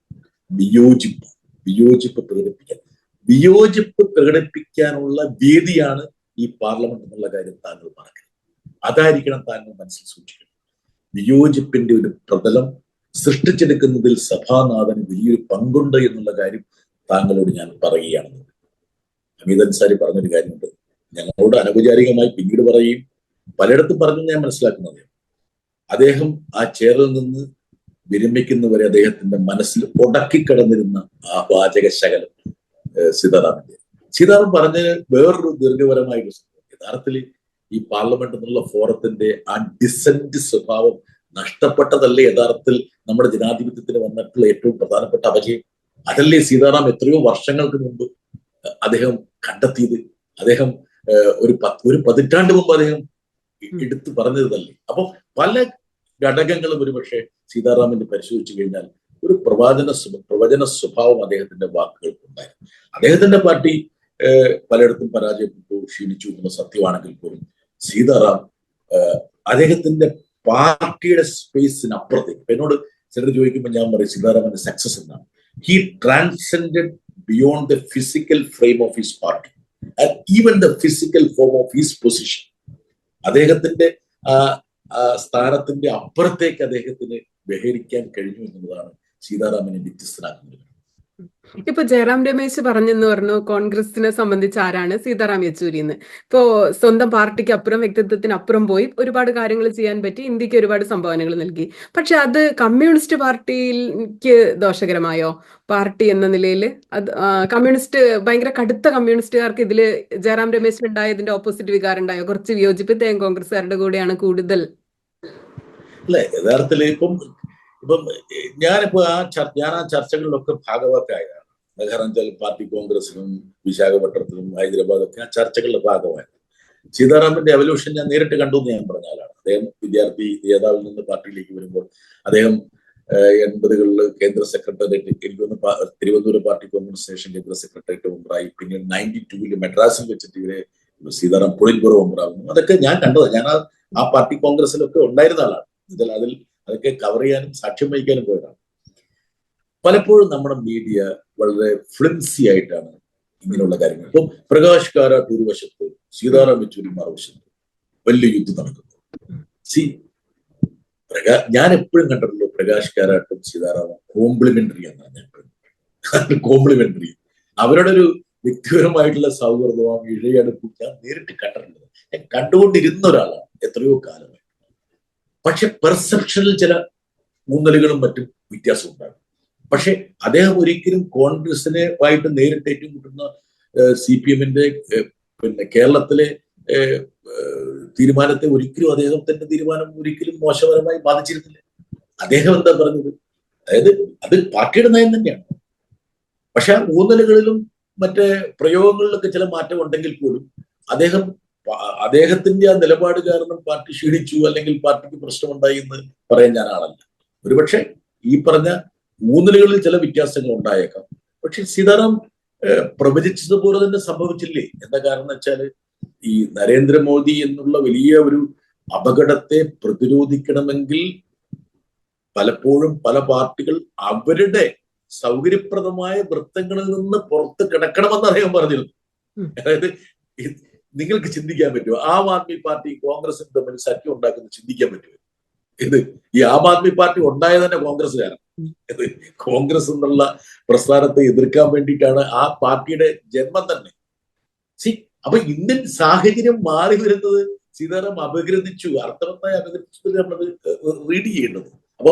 വിയോജിപ്പ് പ്രകടിപ്പിക്കാനുള്ള വേദിയാണ് ഈ പാർലമെന്റ് എന്നുള്ള കാര്യം താങ്കൾ മറക്കരുത്. അതായിരിക്കണം താങ്കൾ മനസ്സിൽ സൂക്ഷിക്കണം. വിയോജിപ്പിന്റെ ഒരു പ്രതലം സൃഷ്ടിച്ചെടുക്കുന്നതിൽ സഭാനാഥന് വലിയൊരു പങ്കുണ്ട് എന്നുള്ള കാര്യം താങ്കളോട് ഞാൻ പറയുകയാണെന്ന്. ഹമീദ് അൻസാരി പറഞ്ഞൊരു കാര്യമുണ്ട്, ഞങ്ങളോട് അനൗപചാരികമായി പിന്നീട് പറയുകയും പലയിടത്തും പറഞ്ഞു ഞാൻ മനസ്സിലാക്കുന്നത്. അദ്ദേഹം ആ ചെയറിൽ നിന്ന് വിരമിക്കുന്നവരെ അദ്ദേഹത്തിന്റെ മനസ്സിൽ ഉടക്കിക്കിടന്നിരുന്ന ആ വാചക ശകലം സീതാറാം പറഞ്ഞത് വേറൊരു ദീർഘപരമായിട്ട് യഥാർത്ഥത്തിൽ ഈ പാർലമെന്റ് എന്നുള്ള ഫോറത്തിന്റെ ആ ഡിസെന്റ് സ്വഭാവം നഷ്ടപ്പെട്ടതല്ലേ യഥാർത്ഥത്തിൽ നമ്മുടെ ജനാധിപത്യത്തിന് വന്നിട്ടുള്ള ഏറ്റവും പ്രധാനപ്പെട്ട അപജയം? അതല്ലേ സീതാറാം എത്രയോ വർഷങ്ങൾക്ക് മുമ്പ് അദ്ദേഹം കണ്ടെത്തിയത്? അദ്ദേഹം ഒരു പതിറ്റാണ്ട് മുമ്പ് അദ്ദേഹം എടുത്തു പറഞ്ഞതല്ലേ? അപ്പൊ പല ഘടകങ്ങളും ഒരുപക്ഷെ സീതാറാമിന്റെ പരിശോധിച്ചു കഴിഞ്ഞാൽ ഒരു പ്രവചന സ്വഭാവം അദ്ദേഹത്തിന്റെ വാക്കുകൾക്കുണ്ടായിരുന്നു. അദ്ദേഹത്തിന്റെ പാർട്ടി പലയിടത്തും പരാജയപ്പെട്ടു, ക്ഷീണിച്ചു എന്നുള്ള സത്യമാണെങ്കിൽ പോലും സീതാറാം അദ്ദേഹത്തിന്റെ പാർട്ടിയുടെ സ്പേസിനപ്പുറത്തേക്ക്, എന്നോട് ചിലർ ചോദിക്കുമ്പോൾ ഞാൻ പറയും സീതാറാമിന്റെ സക്സസ് എന്നാണ്. He transcended beyond the physical frame of his party and even the physical form of his position. അദ്ദേഹത്തിന്റെ സ്ഥാനത്തിന്റെ അപ്പുറത്തേക്ക് അദ്ദേഹത്തിന് വിഹരിക്കാൻ കഴിഞ്ഞു എന്നുള്ളതാണ് സീതാറാമിനെ വ്യത്യസ്തനാക്കുന്നത്. ഇപ്പൊ ജയറാം രമേശ് പറഞ്ഞെന്ന് പറഞ്ഞു കോൺഗ്രസിനെ സംബന്ധിച്ച് ആരാണ് സീതാറാം യെച്ചൂരി എന്ന്. ഇപ്പോ സ്വന്തം പാർട്ടിക്ക് അപ്പുറം, വ്യക്തിത്വത്തിന് അപ്പുറം പോയി ഒരുപാട് കാര്യങ്ങൾ ചെയ്യാൻ പറ്റി, ഇന്ത്യക്ക് ഒരുപാട് സംഭാവനകൾ നൽകി. പക്ഷെ അത് കമ്മ്യൂണിസ്റ്റ് പാർട്ടിക്ക് ദോഷകരമായോ? പാർട്ടി എന്ന നിലയിൽ അത് കമ്മ്യൂണിസ്റ്റ്, ഭയങ്കര കടുത്ത കമ്മ്യൂണിസ്റ്റുകാർക്ക് ഇതില് ജയറാം രമേശിന് ഉണ്ടായതിന്റെ ഓപ്പോസിറ്റ് വികാരം ഉണ്ടായോ? കുറച്ച് വിയോജിപ്പ് കോൺഗ്രസ്സുകാരുടെ കൂടെയാണ് കൂടുതൽ. അല്ലെ, യഥാർത്ഥത്തിൽ ഇപ്പം ഞാനിപ്പോ ഞാൻ ആ ചർച്ചകളിലൊക്കെ ഭാഗവാക്കായതാണ്. കാരണം വെച്ചാൽ പാർട്ടി കോൺഗ്രസിലും വിശാഖപട്ടണത്തിലും ഹൈദരാബാദൊക്കെ ആ ചർച്ചകളുടെ ഭാഗമായത്. സീതാറാമിന്റെ എവല്യൂഷൻ ഞാൻ നേരിട്ട് കണ്ടു എന്ന് ഞാൻ പറഞ്ഞാലാണ്. അദ്ദേഹം വിദ്യാർത്ഥി നേതാവിൽ നിന്ന് പാർട്ടിയിലേക്ക് വരുമ്പോൾ അദ്ദേഹം 80കളിൽ കേന്ദ്ര സെക്രട്ടേറിയറ്റ്, എനിക്കൊന്ന് തിരുവനന്തപുരം പാർട്ടി കോൺഗ്രസ് കേന്ദ്ര സെക്രട്ടേറിയറ്റ് മെമ്പറായി. പിന്നീട് 92 മദ്രാസിൽ വെച്ചിട്ട് ഇവരെ സീതാറാം പൊളിറ്റ് ബ്യൂറോ മെമ്പറാകുന്നു. അതൊക്കെ ഞാൻ കണ്ടതാണ്. ഞാൻ ആ പാർട്ടി കോൺഗ്രസിലൊക്കെ ഉണ്ടായിരുന്ന ആളാണ്. അതിൽ അതൊക്കെ കവർ ചെയ്യാനും സാക്ഷ്യം വഹിക്കാനും പോയതാണ്. പലപ്പോഴും നമ്മുടെ മീഡിയ വളരെ ഫ്ലിംസി ആയിട്ടാണ് ഇങ്ങനെയുള്ള കാര്യങ്ങൾ. ഇപ്പം പ്രകാശ് കാരാട്ട് ഒരു വശത്ത്, സീതാറാം യെച്ചൂരി മറുവശത്ത് വലിയ യുദ്ധം നടക്കുന്നു. ഞാൻ എപ്പോഴും കണ്ടിട്ടുള്ളൂ പ്രകാശ് കാരാട്ടും സീതാറാമും കോംപ്ലിമെന്ററി എന്നാണ് ഞാൻ എപ്പോഴും കോംപ്ലിമെന്ററി. അവരുടെ ഒരു വ്യക്തിപരമായിട്ടുള്ള സൗഹൃദവും ഇഴയടുപ്പും ഞാൻ നേരിട്ട് കണ്ടിട്ടുള്ളത്. ഞാൻ കണ്ടുകൊണ്ടിരുന്ന ഒരാളാണ് എത്രയോ കാലമായി. പക്ഷെ പെർസെപ്ഷനിൽ ചില ഊന്നലുകളും മറ്റും വ്യത്യാസം ഉണ്ടാകും. പക്ഷെ അദ്ദേഹം ഒരിക്കലും കോൺഗ്രസിനെ ആയിട്ട് നേരിട്ട് ഏറ്റുമുട്ടുന്ന CPM-ന്റെ കേരളത്തിലെ തീരുമാനത്തെ ഒരിക്കലും അദ്ദേഹത്തിന്റെ തീരുമാനം ഒരിക്കലും മോശപരമായി ബാധിച്ചിരുന്നില്ല. അദ്ദേഹം എന്താ പറഞ്ഞത്? അതായത് അത് പാർട്ടിയുടെ നയം തന്നെയാണ്. പക്ഷെ ആ ഊന്നലുകളിലും മറ്റേ പ്രയോഗങ്ങളിലൊക്കെ ചില മാറ്റം ഉണ്ടെങ്കിൽ പോലും അദ്ദേഹത്തിന്റെ ആ നിലപാട് കാരണം പാർട്ടി ക്ഷീണിച്ചു അല്ലെങ്കിൽ പാർട്ടിക്ക് പ്രശ്നമുണ്ടായി എന്ന് പറയാൻ ഞാൻ ആളല്ല. ഒരുപക്ഷെ ഈ പറഞ്ഞ ഊന്നലുകളിൽ ചില വ്യത്യാസങ്ങൾ ഉണ്ടായേക്കാം. പക്ഷെ സീതാറാം പ്രവചിച്ചതുപോലെ തന്നെ സംഭവിച്ചില്ലേ? എന്താ കാരണം വെച്ചാൽ ഈ നരേന്ദ്രമോദി എന്നുള്ള വലിയ ഒരു അപകടത്തെ പ്രതിരോധിക്കണമെങ്കിൽ പലപ്പോഴും പല പാർട്ടികൾ അവരുടെ സൗകര്യപ്രദമായ വൃത്തങ്ങളിൽ നിന്ന് പുറത്ത് കിടക്കണമെന്ന് അദ്ദേഹം പറഞ്ഞിരുന്നു. അതായത് നിങ്ങൾക്ക് ചിന്തിക്കാൻ പറ്റുമോ ആം ആദ്മി പാർട്ടി കോൺഗ്രസും തമ്മിൽ സഖ്യം ഉണ്ടാക്കുന്നത്? ചിന്തിക്കാൻ പറ്റുമോ? ഈ ആം ആദ്മി പാർട്ടി ഉണ്ടായത് തന്നെ കോൺഗ്രസ്സുകാരാണ്. കോൺഗ്രസ് എന്നുള്ള പ്രസ്ഥാനത്തെ എതിർക്കാൻ വേണ്ടിയിട്ടാണ് ആ പാർട്ടിയുടെ ജന്മം തന്നെ. അപ്പൊ ഇന്ത്യൻ സാഹചര്യം മാറി വരുന്നത് സീതാറാം അപഗ്രഥിച്ചു, അർത്ഥവത്തായി അപഗ്രഥിച്ചു നമ്മളത് റീഡ് ചെയ്യേണ്ടത്. അപ്പൊ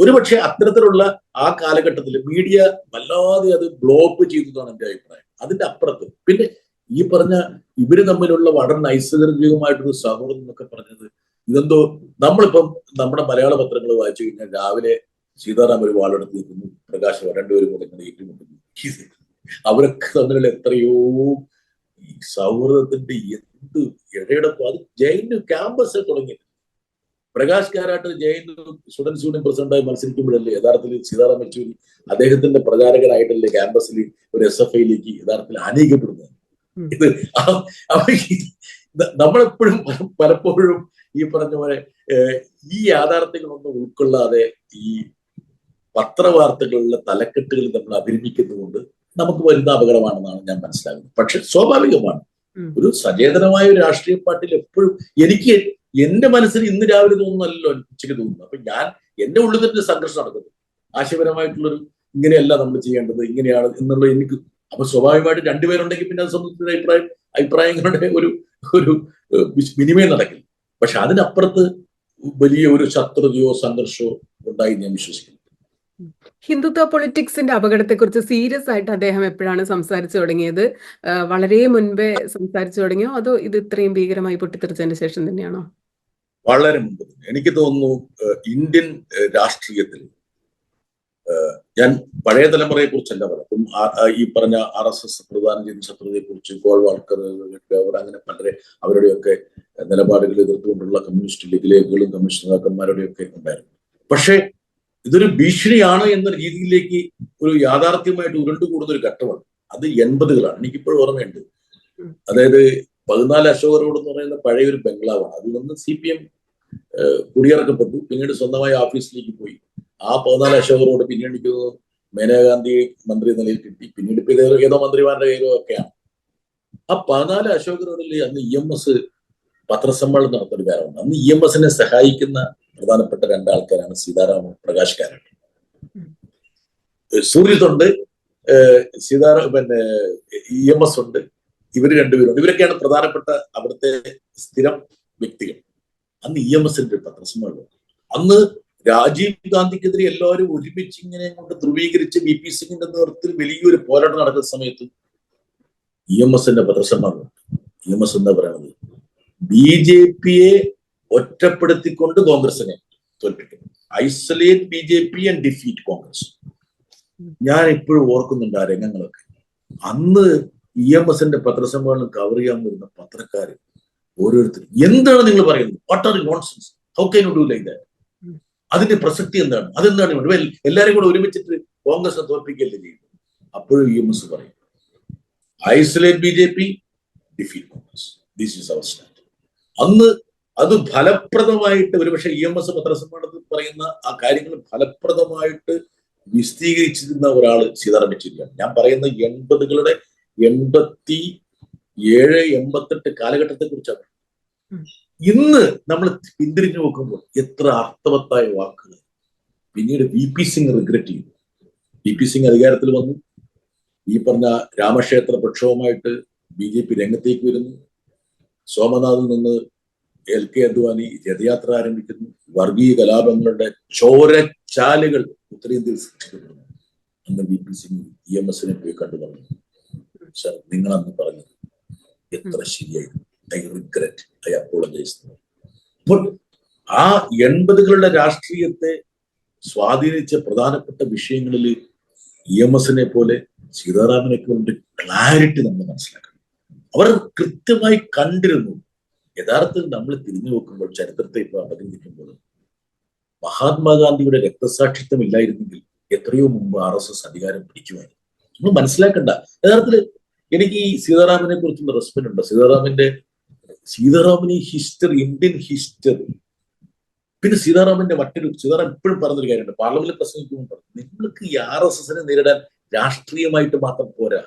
ഒരുപക്ഷെ അത്തരത്തിലുള്ള ആ കാലഘട്ടത്തിൽ മീഡിയ വല്ലാതെ അത് ബ്ലോക്ക് ചെയ്തതാണ് എന്റെ അഭിപ്രായം. അതിന്റെ അപ്പുറത്ത് പിന്നെ ഈ പറഞ്ഞ ഇവര് തമ്മിലുള്ള വളരെ നൈസർഗികമായിട്ടൊരു സൗഹൃദം എന്നൊക്കെ പറഞ്ഞത് ഇതെന്തോ നമ്മളിപ്പം നമ്മുടെ മലയാള പത്രങ്ങൾ വായിച്ചു കഴിഞ്ഞാൽ രാവിലെ സീതാറാം ഒരു വാളെടുത്ത് നിൽക്കുന്നു, പ്രകാശ് രണ്ടുപേരും കൂടെ ഇങ്ങനെ ഏറ്റുമുട്ടുന്നു. അവരൊക്കെ തമ്മിലുള്ള എത്രയോ ഈ സൗഹൃദത്തിന്റെ എന്ത് ഇഴയടപ്പം. അത് JNU ക്യാമ്പസ് തുടങ്ങിയത്. Prakash Karat JNU students union പ്രസിഡന്റായി മത്സരിക്കുമ്പോഴല്ലേ യഥാർത്ഥത്തിൽ സീതാറാം യെച്ചൂരി അദ്ദേഹത്തിന്റെ പ്രചാരകനായിട്ടല്ലേ ക്യാമ്പസിൽ ഒരു SFIയിലേക്ക് യഥാർത്ഥത്തിൽ ആനയിക്കപ്പെടുന്നത്. ഇത് നമ്മളെപ്പോഴും പലപ്പോഴും ഈ പറഞ്ഞ പോലെ ഈ യാഥാർത്ഥ്യങ്ങളൊന്നും ഉൾക്കൊള്ളാതെ ഈ പത്രവാർത്തകളിലെ തലക്കെട്ടുകളിൽ നമ്മൾ അഭിനയിക്കുന്നതുകൊണ്ട് നമുക്ക് വരുന്ന അപകടമാണെന്നാണ് ഞാൻ മനസ്സിലാക്കുന്നത്. പക്ഷെ സ്വാഭാവികമാണ്, ഒരു സചേതനമായ ഒരു രാഷ്ട്രീയ പാർട്ടിയിൽ എപ്പോഴും എനിക്ക് എന്റെ മനസ്സിൽ ഇന്ന് രാവിലെ തോന്നുന്നല്ലോ ഉച്ചയ്ക്ക് തോന്നുന്നു. അപ്പൊ ഞാൻ എന്റെ ഉള്ളിൽ തന്നെ സംഘർഷം നടക്കുന്നത് ആശയപരമായിട്ടുള്ളൊരു ഇങ്ങനെയല്ല നമ്മൾ ചെയ്യേണ്ടത്, ഇങ്ങനെയാണ് എന്നുള്ള എനിക്ക്. അപ്പൊ സ്വാഭാവികമായിട്ട് രണ്ടുപേരുണ്ടെങ്കിൽ പിന്നെ അത് സംബന്ധിച്ച അഭിപ്രായങ്ങളുടെ ഒരു വിനിമയം നടക്കില്ല. പക്ഷെ അതിനപ്പുറത്ത് വലിയ ഒരു ശത്രുതയോ സംഘർഷമോ ഉണ്ടായി ഞാൻ വിശ്വസിക്കുന്നു. ഹിന്ദുത്വ പൊളിറ്റിക്സിന്റെ അപകടത്തെക്കുറിച്ച് സീരിയസ് ആയിട്ട് അദ്ദേഹം എപ്പോഴാണ് സംസാരിച്ചു തുടങ്ങിയത്? വളരെ മുൻപേ സംസാരിച്ചു തുടങ്ങിയോ അതോ ഇത് ഇത്രയും ഭീകരമായി പൊട്ടിത്തെറിച്ചതിന് ശേഷം തന്നെയാണോ? വളരെ മുമ്പ്. എനിക്ക് തോന്നുന്നു ഇന്ത്യൻ രാഷ്ട്രീയത്തിൽ ഞാൻ പഴയ തലമുറയെ കുറിച്ചല്ല പറയാം. ഈ പറഞ്ഞ RSS പ്രധാനം ചെയ്യുന്ന ശത്രുതയെ കുറിച്ച് ഗോൾവാൾക്കർ അങ്ങനെ പലരെ അവരുടെയൊക്കെ നിലപാടുകൾ എതിർത്തുകൊണ്ടുള്ള കമ്മ്യൂണിസ്റ്റ് ലീഗിലേക്കുകളും കമ്മ്യൂണിസ്റ്റ് നേതാക്കന്മാരുടെയൊക്കെ ഉണ്ടായിരുന്നു. പക്ഷേ ഇതൊരു ഭീഷണിയാണ് എന്ന രീതിയിലേക്ക് ഒരു യാഥാർത്ഥ്യമായിട്ട് ഉരുണ്ടുകൂടുന്ന ഒരു ഘട്ടമാണ്. അത് 80കളാണ്. എനിക്കിപ്പോഴും ഓർമ്മയുണ്ട്. അതായത് 14 അശോക റോഡ് എന്ന് പറയുന്ന പഴയ ഒരു ബംഗ്ലാവാണ്. അതിൽ നിന്ന് CPM കുടിയിറക്കപ്പെട്ടു. പിന്നീട് സ്വന്തമായ ഓഫീസിലേക്ക് പോയി. ആ 14 അശോക റോഡ് പിന്നീട് എനിക്ക് മേനകാഗാന്ധി മന്ത്രി നിലയിൽ കിട്ടി. പിന്നീട് ഇപ്പൊ ഏതോ മന്ത്രിമാരുടെ കയ്യിലോ ഒക്കെയാണ്. ആ 14 അശോക റോഡിൽ അന്ന് EMS പത്രസമ്മേളനം നടത്തുന്ന ഒരു കാര്യമുണ്ട്. അന്ന് EMSനെ സഹായിക്കുന്ന പ്രധാനപ്പെട്ട 2 ആൾക്കാരാണ് സീതാറാമും പ്രകാശ് കാരാട്ടും. സൂര്യതുണ്ട്, EMS ഉണ്ട്. ഇവര് രണ്ടുപേരുണ്ട്. ഇവരൊക്കെയാണ് പ്രധാനപ്പെട്ട അവിടുത്തെ സ്ഥിരം വ്യക്തികൾ. അന്ന് EMSന്റെ പത്രസമ്മേളനം. അന്ന് രാജീവ് ഗാന്ധിക്കെതിരെ എല്ലാവരും ഒരുമിച്ച് ഇങ്ങനെ കൊണ്ട് ധ്രുവീകരിച്ച് VP സിംഗിന്റെ നേതൃത്വത്തിൽ വലിയൊരു പോരാട്ടം നടക്കുന്ന സമയത്ത് EMSന്റെ പത്രസമ്മേളനം. EMS എന്താ പറയുന്നത്? BJPയെ ഒറ്റപ്പെടുത്തിക്കൊണ്ട് കോൺഗ്രസിനെ തോൽപ്പിക്കുന്നു. Isolate BJP and defeat Congress. ഞാൻ ഇപ്പോഴും ഓർക്കുന്നുണ്ട് ആ രംഗങ്ങളൊക്കെ. അന്ന് EMSന്റെ പത്രസമ്മേളനം കവർ ചെയ്യാൻ വരുന്ന പത്രക്കാര് ഓരോരുത്തരും എന്താണ് നിങ്ങൾ പറയുന്നത്? What are nonsense? How can you do like that? അതിന്റെ പ്രസക്തി എന്താണ്? അതെന്താണ്? എല്ലാരും കൂടെ ഒരുമിച്ചിട്ട് കോൺഗ്രസിനെ തോൽപ്പിക്കല്ലേ ചെയ്യുന്നത്? അപ്പോഴും EMS പറയും isolate BJP, defeat Congress. This is our stand. അന്ന് അത് ഫലപ്രദമായിട്ട് ഒരുപക്ഷെ EMS പത്രസമ്മേളനത്തിൽ പറയുന്ന ആ കാര്യങ്ങൾ ഫലപ്രദമായിട്ട് വിശദീകരിച്ചിരുന്ന ഒരാള് സീതാറാം യെച്ചൂരിയാണ്. ഞാൻ പറയുന്ന 80കളുടെ 87, 88 കാലഘട്ടത്തെ കുറിച്ചാണ്. ഇന്ന് നമ്മൾ പിന്തിരിഞ്ഞു നോക്കുമ്പോൾ എത്ര അർത്ഥവത്തായ വാക്കുകൾ. പിന്നീട് VP സിംഗ് റിഗ്രറ്റ് ചെയ്തു. VP സിംഗ് അധികാരത്തിൽ വന്നു. ഈ പറഞ്ഞ രാമക്ഷേത്ര പ്രക്ഷോഭമായിട്ട് BJP രംഗത്തേക്ക് വരുന്നു. സോമനാഥിൽ നിന്ന് LK അദ്വാനി രഥയാത്ര ആരംഭിക്കുന്നു. വർഗീയ കലാപങ്ങളുടെ ചോരച്ചാലുകൾ ഉത്തരേന്ത്യയിൽ സൃഷ്ടിക്കപ്പെടുന്നു. അന്ന് VP സിംഗ് EMSനെ പോയി കണ്ടു പറഞ്ഞു, സർ നിങ്ങൾ അന്ന് പറഞ്ഞത് എത്ര ശരിയായിരുന്നു. I regret, I apologise. അപ്പോൾ ആ 80കളുടെ രാഷ്ട്രീയത്തെ സ്വാധീനിച്ച പ്രധാനപ്പെട്ട വിഷയങ്ങളിൽ EMSനെ പോലെ സീതാറാമിനൊക്കെ ഉണ്ട് ക്ലാരിറ്റി നമ്മൾ മനസ്സിലാക്കണം. അവർ കൃത്യമായി കണ്ടിരുന്നു. യഥാർത്ഥത്തിൽ നമ്മൾ തിരിഞ്ഞു നോക്കുമ്പോൾ ചരിത്രത്തെ ഇപ്പോൾ അവതരിപ്പിക്കുമ്പോൾ മഹാത്മാഗാന്ധിയുടെ രക്തസാക്ഷിത്വം ഇല്ലായിരുന്നെങ്കിൽ എത്രയോ മുമ്പ് RSS അധികാരം പിടിക്കുമായിരുന്നു. നമ്മൾ മനസ്സിലാക്കണ്ട. യഥാർത്ഥത്തിൽ എനിക്ക് ഈ സീതാറാമിനെ കുറിച്ചുള്ള റെസ്പെക്ട് ഉണ്ട്. സീതാറാമിന് ഹിസ്റ്ററി, ഇന്ത്യൻ ഹിസ്റ്ററി. പിന്നെ സീതാറാം ഇപ്പോഴും പറഞ്ഞൊരു കാര്യമുണ്ട്. പാർലമെന്റിൽ പ്രസംഗിക്കുമ്പോൾ പറഞ്ഞു, നിങ്ങൾക്ക് ഈ RSSനെ നേരിടാൻ രാഷ്ട്രീയമായിട്ട് മാത്രം പോരാ,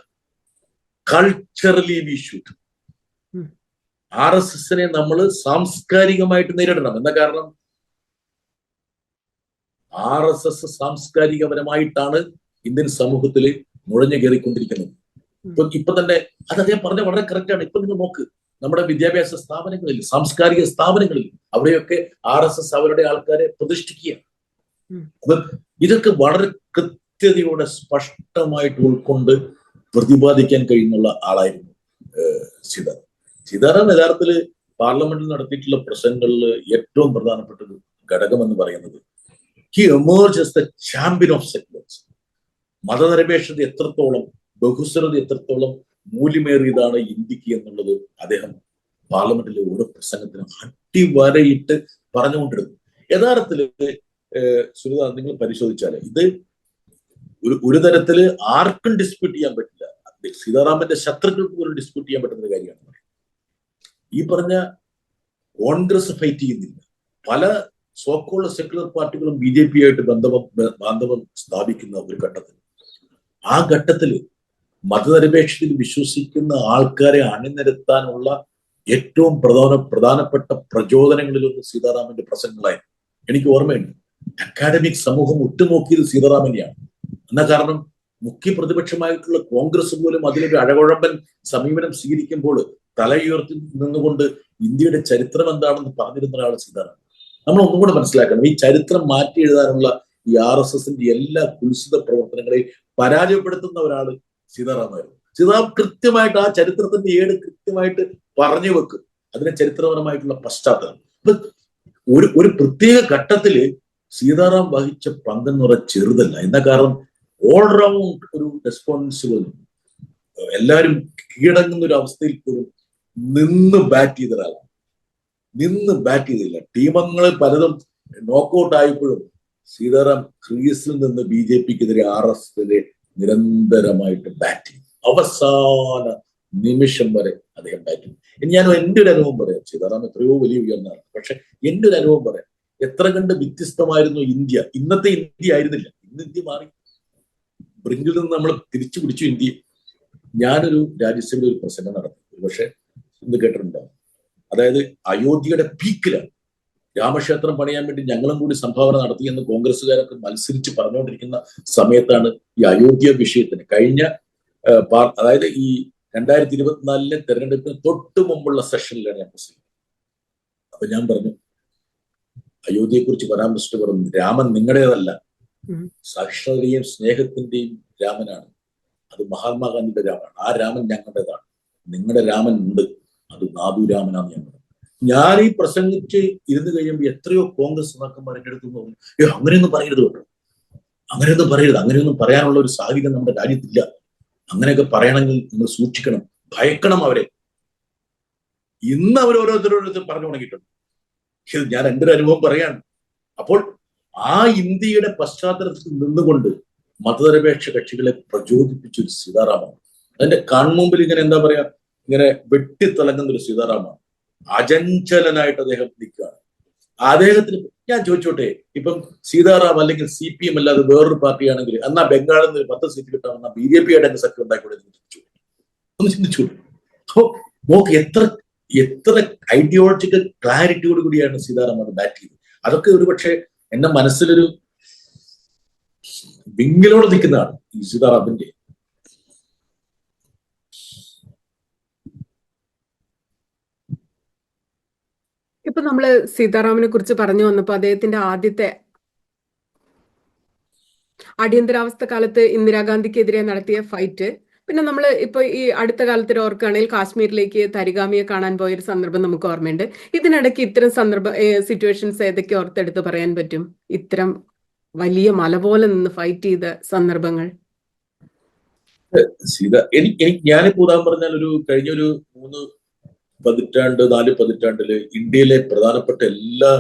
കൾച്ചറലി വി ഷുഡ്. RSSനെ നമ്മൾ സാംസ്കാരികമായിട്ട് നേരിടണം. എന്താ കാരണം? RSS സാംസ്കാരികപരമായിട്ടാണ് ഇന്ത്യൻ സമൂഹത്തിൽ നുഴഞ്ഞു കയറിക്കൊണ്ടിരിക്കുന്നത്. ഇപ്പൊ തന്നെ അത് അദ്ദേഹം പറഞ്ഞ വളരെ കറക്റ്റാണ്. ഇപ്പൊ നിങ്ങൾ നോക്ക്, നമ്മുടെ വിദ്യാഭ്യാസ സ്ഥാപനങ്ങളിൽ, സാംസ്കാരിക സ്ഥാപനങ്ങളിൽ അവിടെയൊക്കെ RSS അവരുടെ ആൾക്കാരെ പ്രതിഷ്ഠിക്കുകയാണ്. അപ്പൊ ഇതൊക്കെ വളരെ കൃത്യതയോടെ സ്പഷ്ടമായിട്ട് ഉൾക്കൊണ്ട് പ്രതിപാദിക്കാൻ കഴിയുന്നുള്ള ആളായിരുന്നു സീതാറാം. യഥാർത്ഥത്തിൽ പാർലമെന്റിൽ നടത്തിയിട്ടുള്ള പ്രസംഗങ്ങളിൽ ഏറ്റവും പ്രധാനപ്പെട്ട ഒരു ഘടകം എന്ന് പറയുന്നത് he emerge as the champion of secularism. മതനിരപേക്ഷത എത്രത്തോളം, ബഹുസ്വരത എത്രത്തോളം മൂല്യമേറിയതാണ് ഇന്ത്യക്ക് എന്നുള്ളത് അദ്ദേഹം പാർലമെന്റിലെ ഓരോ പ്രസംഗത്തിനും അടിവരയിട്ട് പറഞ്ഞുകൊണ്ടിരുന്നു. യഥാർത്ഥത്തില് സുനിത, നിങ്ങൾ പരിശോധിച്ചാല് ഇത് ഒരു തരത്തില് ആർക്കും ഡിസ്പ്യൂട്ട് ചെയ്യാൻ പറ്റില്ല. സീതാറാമിന്റെ ശത്രുക്കൾക്ക് പോലും ഡിസ്പ്യൂട്ട് ചെയ്യാൻ പറ്റുന്ന ഒരു കാര്യമാണ്. ഈ പറഞ്ഞ കോൺഗ്രസ് ഫൈറ്റ് ചെയ്യുന്നില്ല. പല സോക്കോള സെക്യുലർ പാർട്ടികളും BJP ആയിട്ട് ബാന്ധവം സ്ഥാപിക്കുന്ന ഒരു ഘട്ടത്തിൽ, ആ ഘട്ടത്തിൽ മതനിരപേക്ഷതയിൽ വിശ്വസിക്കുന്ന ആൾക്കാരെ അണിനിരത്താനുള്ള ഏറ്റവും പ്രധാനപ്പെട്ട പ്രചോദനങ്ങളിലൊന്ന് സീതാറാമിന്റെ പ്രസംഗങ്ങളായിരുന്നു. എനിക്ക് ഓർമ്മയുണ്ട്, അക്കാഡമിക് സമൂഹം ഉറ്റുനോക്കിയത് സീതാറാമിനെയാണ്. എന്നാ കാരണം മുഖ്യ പ്രതിപക്ഷമായിട്ടുള്ള കോൺഗ്രസ് പോലും അതിലൊരു അഴകുഴമ്പൻ സമീപനം സ്വീകരിക്കുമ്പോൾ തലയുയർത്തി നിന്നുകൊണ്ട് ഇന്ത്യയുടെ ചരിത്രം എന്താണെന്ന് പറഞ്ഞിരുന്ന ഒരാൾ സീതാറാം. നമ്മൾ ഒന്നും കൂടെ മനസ്സിലാക്കണം, ഈ ചരിത്രം മാറ്റി എഴുതാനുള്ള ഈ RSSന്റെ എല്ലാ കുൽസിത പ്രവർത്തനങ്ങളെയും പരാജയപ്പെടുത്തുന്ന ഒരാള് സീതാറാമായിരുന്നു. സീതാറാം കൃത്യമായിട്ട് ആ ചരിത്രത്തിന്റെ ഏട് കൃത്യമായിട്ട് പറഞ്ഞു വെക്കും, അതിനെ ചരിത്രപരമായിട്ടുള്ള പശ്ചാത്തലം. ഒരു പ്രത്യേക ഘട്ടത്തില് സീതാറാം വഹിച്ച പങ്കെന്ന് പറഞ്ഞാൽ ചെറുതല്ല. എന്നാ കാരണം ഓൾറൗണ്ട് ഒരു റെസ്പോൺസിബിൾ, എല്ലാവരും കീഴടങ്ങുന്ന ഒരു അവസ്ഥയിൽ പോലും നിന്ന് ബാറ്റ് ചെയ്ത ഒരാളാണ്. നിന്ന് ബാറ്റ് ചെയ്തില്ല. ടീമങ്ങൾ പലതും നോക്കൗട്ട് ആയപ്പോഴും സീതാറാം ക്രീസിൽ നിന്ന് BJPക്കെതിരെ RSSനെതിരെ നിരന്തരമായിട്ട് ബാറ്റ് ചെയ്തു. അവസാന നിമിഷം വരെ അദ്ദേഹം ബാറ്റ് ചെയ്തു. ഇനി ഞാൻ എൻ്റെ ഒരു അനുഭവം പറയാം. സീതാറാം എത്രയോ വലിയ ഉയർന്നതാണ്. പക്ഷെ എൻ്റെ ഒരു അനുഭവം പറയാം. എത്ര കണ്ട് വ്യത്യസ്തമായിരുന്നു ഇന്ത്യ. ഇന്നത്തെ ഇന്ത്യ ആയിരുന്നില്ല. ഇന്ന് ഇന്ത്യ മാറി. ബ്രിങ്കിൽ നിന്ന് നമ്മൾ തിരിച്ചു പിടിച്ചു ഇന്ത്യ. ഞാനൊരു രാജ്യസഭയിൽ ഒരു പ്രസംഗം നടത്തി. പക്ഷെ ഇന്ന് കേട്ടിട്ടുണ്ടാവും. അതായത് അയോധ്യയുടെ പീക്കിലാണ്. രാമക്ഷേത്രം പണിയാൻ വേണ്ടി ഞങ്ങളും കൂടി സംഭാവന നടത്തി എന്ന് കോൺഗ്രസ്സുകാരൊക്കെ മത്സരിച്ച് പറഞ്ഞുകൊണ്ടിരിക്കുന്ന സമയത്താണ് ഈ അയോധ്യ വിഷയത്തിന് കഴിഞ്ഞ അതായത് ഈ 2024 തെരഞ്ഞെടുപ്പിന് തൊട്ട് മുമ്പുള്ള സെഷനിലാണ് ഞാൻ പ്രസംഗിച്ചത്. അപ്പൊ ഞാൻ പറഞ്ഞു, അയോധ്യയെ കുറിച്ച് പരാമർശിച്ചിട്ട് പറഞ്ഞു, രാമൻ നിങ്ങളുടേതല്ല, സാക്ഷരതയും സ്നേഹത്തിന്റെയും രാമനാണ്. അത് മഹാത്മാഗാന്ധിയുടെ രാമനാണ്. ആ രാമൻ ഞങ്ങളുടേതാണ്. നിങ്ങളുടെ രാമൻ ഉണ്ട്, അത് നാദുരാമനാണ് ഞങ്ങൾ. ഞാൻ ഈ പ്രസംഗിച്ച് ഇരുന്ന് കഴിയുമ്പോൾ എത്രയോ കോൺഗ്രസ് നേതാക്കന്മാർ എൻ്റെ അടുത്ത് പറഞ്ഞു, അങ്ങനെയൊന്നും പറയരുത് കേട്ടോ, അങ്ങനെയൊന്നും പറയരുത്, അങ്ങനെയൊന്നും പറയാനുള്ള ഒരു സാഹചര്യം നമ്മുടെ രാജ്യത്തില്ല. അങ്ങനെയൊക്കെ പറയണമെങ്കിൽ നിങ്ങൾ സൂക്ഷിക്കണം, ഭയക്കണം അവരെ. ഇന്ന് അവർ ഓരോരുത്തരോരോരുത്തർ പറഞ്ഞു തുടങ്ങിയിട്ടുണ്ട്. ഇത് ഞാൻ എൻ്റെ ഒരു അനുഭവം പറയാണ്. അപ്പോൾ ആ ഇന്ത്യയുടെ പശ്ചാത്തലത്തിൽ നിന്നുകൊണ്ട് മതനിരപേക്ഷ കക്ഷികളെ പ്രചോദിപ്പിച്ചൊരു സീതാറാമാണ്. അതിന്റെ കൺമുമ്പിൽ ഇങ്ങനെ എന്താ പറയാ, ഇങ്ങനെ വെട്ടിത്തിളങ്ങുന്ന ഒരു സീതാറാമാണ്. അചഞ്ചലനായിട്ട് അദ്ദേഹം നിൽക്കുകയാണ്. അദ്ദേഹത്തിന് ഞാൻ ചോദിച്ചോട്ടെ, ഇപ്പം സീതാറാം അല്ലെങ്കിൽ CPM അല്ലാതെ വേറൊരു പാർട്ടിയാണെങ്കിൽ എന്നാ ബംഗാളിൽ നിന്ന് 10 സീറ്റ് കിട്ടാമെന്ന BJP ആയിട്ട് സഖ്യം ഉണ്ടായിക്കൂടെ ഒന്ന് ചിന്തിച്ചു. അപ്പൊ നോക്ക് എത്ര ഐഡിയോളജിക്കൽ ക്ലാരിറ്റിയോട് കൂടിയാണ് സീതാറാം അത് ബാറ്റ് ചെയ്തത്. അതൊക്കെ ഒരുപക്ഷെ എന്റെ മനസ്സിലൊരു വിങ്ങിലോട് നിൽക്കുന്നതാണ് ഈ സീതാറാമിന്റെ. ഇപ്പൊ നമ്മള് സീതാറാമിനെ കുറിച്ച് പറഞ്ഞു വന്നപ്പോ അദ്ദേഹത്തിന്റെ ആദ്യത്തെ അടിയന്തരാവസ്ഥ കാലത്ത് ഇന്ദിരാഗാന്ധിക്കെതിരെ നടത്തിയ ഫൈറ്റ്, പിന്നെ നമ്മൾ ഇപ്പൊ ഈ അടുത്ത കാലത്ത് ഓർക്കുകയാണെങ്കിൽ കാശ്മീരിലേക്ക് തരിഗാമിയെ കാണാൻ പോയൊരു സന്ദർഭം നമുക്ക് ഓർമ്മയുണ്ട്. ഇതിനിടയ്ക്ക് ഇത്തരം സിറ്റുവേഷൻസ് ഏതൊക്കെ ഓർത്തെടുത്ത് പറയാൻ പറ്റും? ഇത്തരം വലിയ മല പോലെ നിന്ന് ഫൈറ്റ് ചെയ്ത സന്ദർഭങ്ങൾ. ഞാനിപ്പോ ഉദാഹരണം പറഞ്ഞാൽ കഴിഞ്ഞൊരു 3 പതിറ്റാണ്ട് 4 പതിറ്റാണ്ടില് ഇന്ത്യയിലെ പ്രധാനപ്പെട്ട എല്ലാ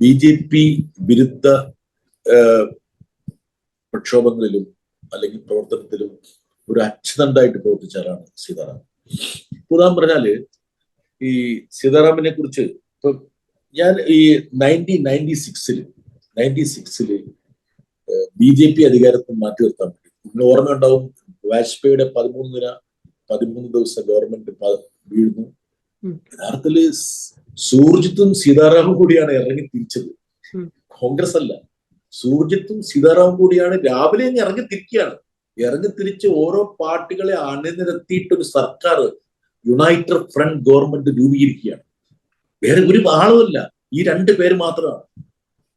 BJP വിരുദ്ധ പ്രക്ഷോഭങ്ങളിലും അല്ലെങ്കിൽ പ്രവർത്തനത്തിലും ഒരു അച്യുതണ്ടായിട്ട് പ്രവർത്തിച്ച ആളാണ് സീതാറാം. ഉദാഹരണം പറഞ്ഞാല് ഈ സീതാറാമിനെ കുറിച്ച് ഇപ്പൊ ഞാൻ ഈ 1996 BJP അധികാരത്തിൽ മാറ്റി നിർത്താൻ വേണ്ടി നിങ്ങൾ ഓർമ്മ ഉണ്ടാവും, വാജ്പേയിയുടെ 13 ദിവസം ഗവൺമെന്റ് വീഴുന്നു. യഥാർത്ഥത്തില് സൂർജിത്തും സീതാറാമും കൂടിയാണ് ഇറങ്ങി തിരിച്ചത്, കോൺഗ്രസ് അല്ല. സൂർജിത്തും സീതാറാമും കൂടിയാണ് രാവിലെ ഇറങ്ങി തിരിക്കുകയാണ്. ഇറങ്ങി തിരിച്ച് ഓരോ പാർട്ടികളെ അണിനിരത്തിയിട്ടൊരു സർക്കാർ യുണൈറ്റഡ് ഫ്രണ്ട് ഗവൺമെന്റ് രൂപീകരിക്കുകയാണ്. വേറെ ഒരു ആളുമല്ല, ഈ 2 പേര് മാത്രമാണ്.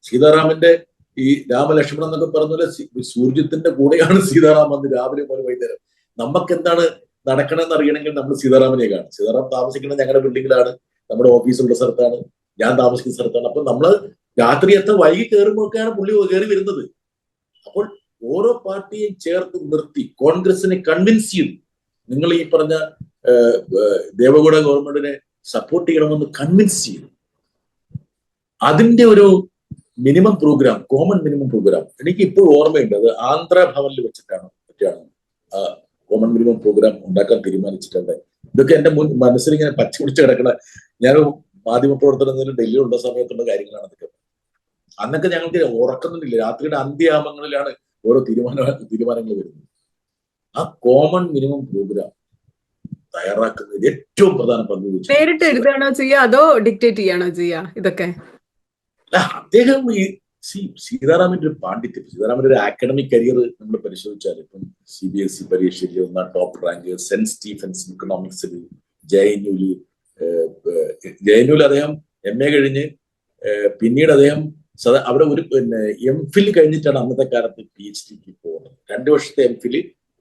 സീതാറാമിന്റെ ഈ രാമലക്ഷ്മണൻ എന്നൊക്കെ പറഞ്ഞ പോലെ സൂർജിത്തിന്റെ കൂടെയാണ് സീതാറാം വന്ന് രാവിലെ മുതൽ വൈകുന്നേരം. നമുക്ക് എന്താണ് നടക്കണമെന്ന് അറിയണമെങ്കിൽ നമ്മൾ സീതാറാമിനെ കാണും. സീതാറാം താമസിക്കുന്നത് ഞങ്ങളുടെ ബിൽഡിങ്ങിലാണ്, നമ്മുടെ ഓഫീസുള്ള സ്ഥലത്താണ്, ഞാൻ താമസിക്കുന്ന സ്ഥലത്താണ്. അപ്പൊ നമ്മള് രാത്രി എത്ര വൈകി കയറുമ്പോഴൊക്കെയാണ് പുള്ളി കയറി വരുന്നത്. അപ്പോൾ ഓരോ പാർട്ടിയെയും ചേർത്ത് നിർത്തി കോൺഗ്രസിനെ കൺവിൻസ് ചെയ്തു. നിങ്ങൾ ഈ പറഞ്ഞ ദേവഗൌഡ ഗവൺമെന്റിനെ സപ്പോർട്ട് ചെയ്യണമെന്ന് കൺവിൻസ് ചെയ്തു. അതിന്റെ ഒരു minimum programme, common minimum programme എനിക്ക് ഇപ്പോൾ ഓർമ്മയുണ്ട്. അത് ആന്ധ്രാഭവനിൽ വെച്ചിട്ടാണ് കോമൺ മിനിമം പ്രോഗ്രാം ഉണ്ടാക്കാൻ തീരുമാനിച്ചിട്ടുണ്ട്. ഇതൊക്കെ എന്റെ മനസ്സിൽ ഇങ്ങനെ പച്ചപിടിച്ച് കിടക്കണ, ഞാൻ മാധ്യമപ്രവർത്തനം ഡൽഹിയിലുള്ള സമയത്തുള്ള കാര്യങ്ങളാണ് അതൊക്കെ. അന്നൊക്കെ ഞങ്ങൾക്ക് ഉറക്കുന്നില്ല, രാത്രിയുടെ അന്ത്യയാമങ്ങളിലാണ് ഓരോ തീരുമാനങ്ങൾ വരുന്നത്. ആ കോമൺ മിനിമം പ്രോഗ്രാം തയ്യാറാക്കുന്നതിൽ ഏറ്റവും പ്രധാന പങ്ക് വഹിച്ചു. നേരിട്ട് എഴുതാണോ ചെയ്യുക അതോ ഡിക്റ്റേറ്റ് ചെയ്യാണോ ചെയ്യുക? ഇതൊക്കെ അദ്ദേഹം ഈ സീതാറാമിന്റെ ഒരു പാണ്ഡിത്യം, സീതാറാമിന്റെ ഒരു അക്കാഡമിക് കരിയർ നമ്മൾ പരിശോധിച്ചാൽ ഇപ്പം CBSE പരീക്ഷയിൽ 1 ടോപ്പ് റാങ്ക്, സെന്റ് സ്റ്റീഫൻസ് ഇക്കണോമിക്സിൽ, ജെഎൻയുവിൽ അദ്ദേഹം MA കഴിഞ്ഞ് പിന്നീട് അദ്ദേഹം അവിടെ ഒരു MPhil കഴിഞ്ഞിട്ടാണ് അന്നത്തെ കാലത്ത് PhDക്ക് പോകുന്നത്. 2 വർഷത്തെ MPhil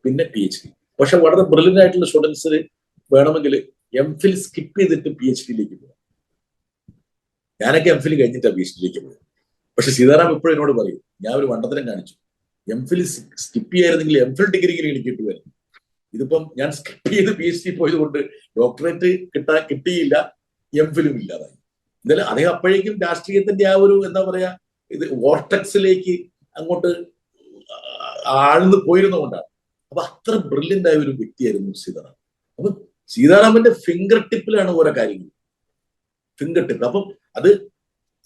പിന്നെ PhD. പക്ഷെ വളരെ ബ്രില്യൻ്റ് ആയിട്ടുള്ള സ്റ്റുഡൻസ് വേണമെങ്കിൽ MPhil സ്കിപ്പ് ചെയ്തിട്ട് PhDയിലേക്ക് പോകും. ഞാനൊക്കെ MPhil കഴിഞ്ഞിട്ടാണ് PhDയിലേക്ക് പോകും. പക്ഷെ സീതാറാം എപ്പോഴും എന്നോട് പറയും, ഞാൻ ഒരു വണ്ടത്തരം കാണിച്ചു, MPhil സ്കിപ്പ് ചെയ്യായിരുന്നെങ്കിൽ MPhil ഡിഗ്രിക്ക് എനിക്ക് കിട്ടുമായിരുന്നു. ഇതിപ്പം ഞാൻ സ്കിപ്പ് ചെയ്ത് PhD പോയത് കൊണ്ട് ഡോക്ടറേറ്റ് കിട്ടിയില്ല, MPhilഉം ഇല്ലാതായി. എന്തായാലും അദ്ദേഹം അപ്പോഴേക്കും രാഷ്ട്രീയത്തിന്റെ ആ ഒരു എന്താ പറയാ ഇത് വോർട്ടക്സിലേക്ക് അങ്ങോട്ട് ആഴ്ന്നു പോയിരുന്നുകൊണ്ടാണ്. അപ്പൊ അത്ര ബ്രില്യന്റ് ആയ ഒരു വ്യക്തിയായിരുന്നു സീതാറാം. അപ്പൊ സീതാറാമന്റെ ഫിംഗർ ടിപ്പിലാണ് ഓരോ കാര്യങ്ങൾ, ഫിംഗർ ടിപ്പ്. അപ്പം അത്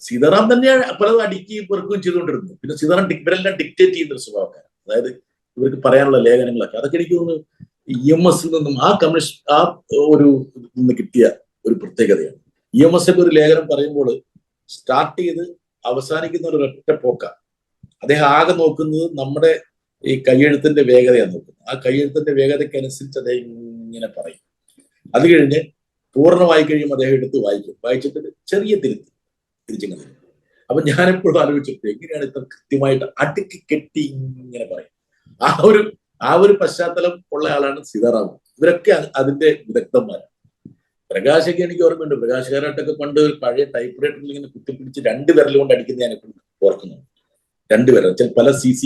സീതാറാം തന്നെയാണ് പലതും അടുക്കുകയും പെറുക്കുകയും ചെയ്തുകൊണ്ടിരുന്നത്. പിന്നെ സീതാറാം ഇവരെല്ലാം ഡിക്റ്റേറ്റ് ചെയ്യുന്ന ഒരു സ്വഭാവക്കാരൻ. അതായത് ഇവർക്ക് പറയാനുള്ള ലേഖനങ്ങളൊക്കെ അതൊക്കെ എനിക്ക് തോന്നുന്നു EMS നിന്നും ആ കമ്മ്യൂണിസ്റ്റ് ആ ഒരു നിന്ന് കിട്ടിയ ഒരു പ്രത്യേകതയാണ്. EMS ഒക്കെ ഒരു ലേഖനം പറയുമ്പോൾ സ്റ്റാർട്ട് ചെയ്ത് അവസാനിക്കുന്ന ഒരു ഒറ്റ പോക്ക. അദ്ദേഹം ആകെ നോക്കുന്നത് നമ്മുടെ ഈ കയ്യെഴുത്തിന്റെ വേഗതയാണ് നോക്കുന്നത്. ആ കയ്യെഴുത്തിന്റെ വേഗതയ്ക്ക് അനുസരിച്ച് അദ്ദേഹം ഇങ്ങനെ പറയും. അത് കഴിഞ്ഞ് പൂർണ്ണമായി കഴിയുമ്പോൾ അദ്ദേഹം എടുത്ത് വായിക്കും. വായിച്ചിട്ട് ചെറിയ തിരിച്ചിങ്ങനെ. അപ്പൊ ഞാനെപ്പോഴും ആലോചിച്ചിട്ട് എങ്ങനെയാണ് ഇത്ര കൃത്യമായിട്ട് അടുക്കി കെട്ടി ഇങ്ങനെ പറയും. ആ ഒരു പശ്ചാത്തലം ഉള്ള ആളാണ് സീതാറാം. ഇവരൊക്കെ അതിന്റെ വിദഗ്ധന്മാരാണ്. പ്രകാശൊക്കെ എനിക്ക് ഓർമ്മയുണ്ട്. പ്രകാശകാരായിട്ടൊക്കെ പണ്ട് പഴയ ടൈപ്പ് റൈറ്ററിൽ ഇങ്ങനെ കുത്തിപ്പിടിച്ച് 2 വിരൽ കൊണ്ട് അടിക്കുന്ന ഞാൻ എപ്പോഴും ഓർക്കുന്നു. 2 വിരൽ വെച്ചാൽ പല CC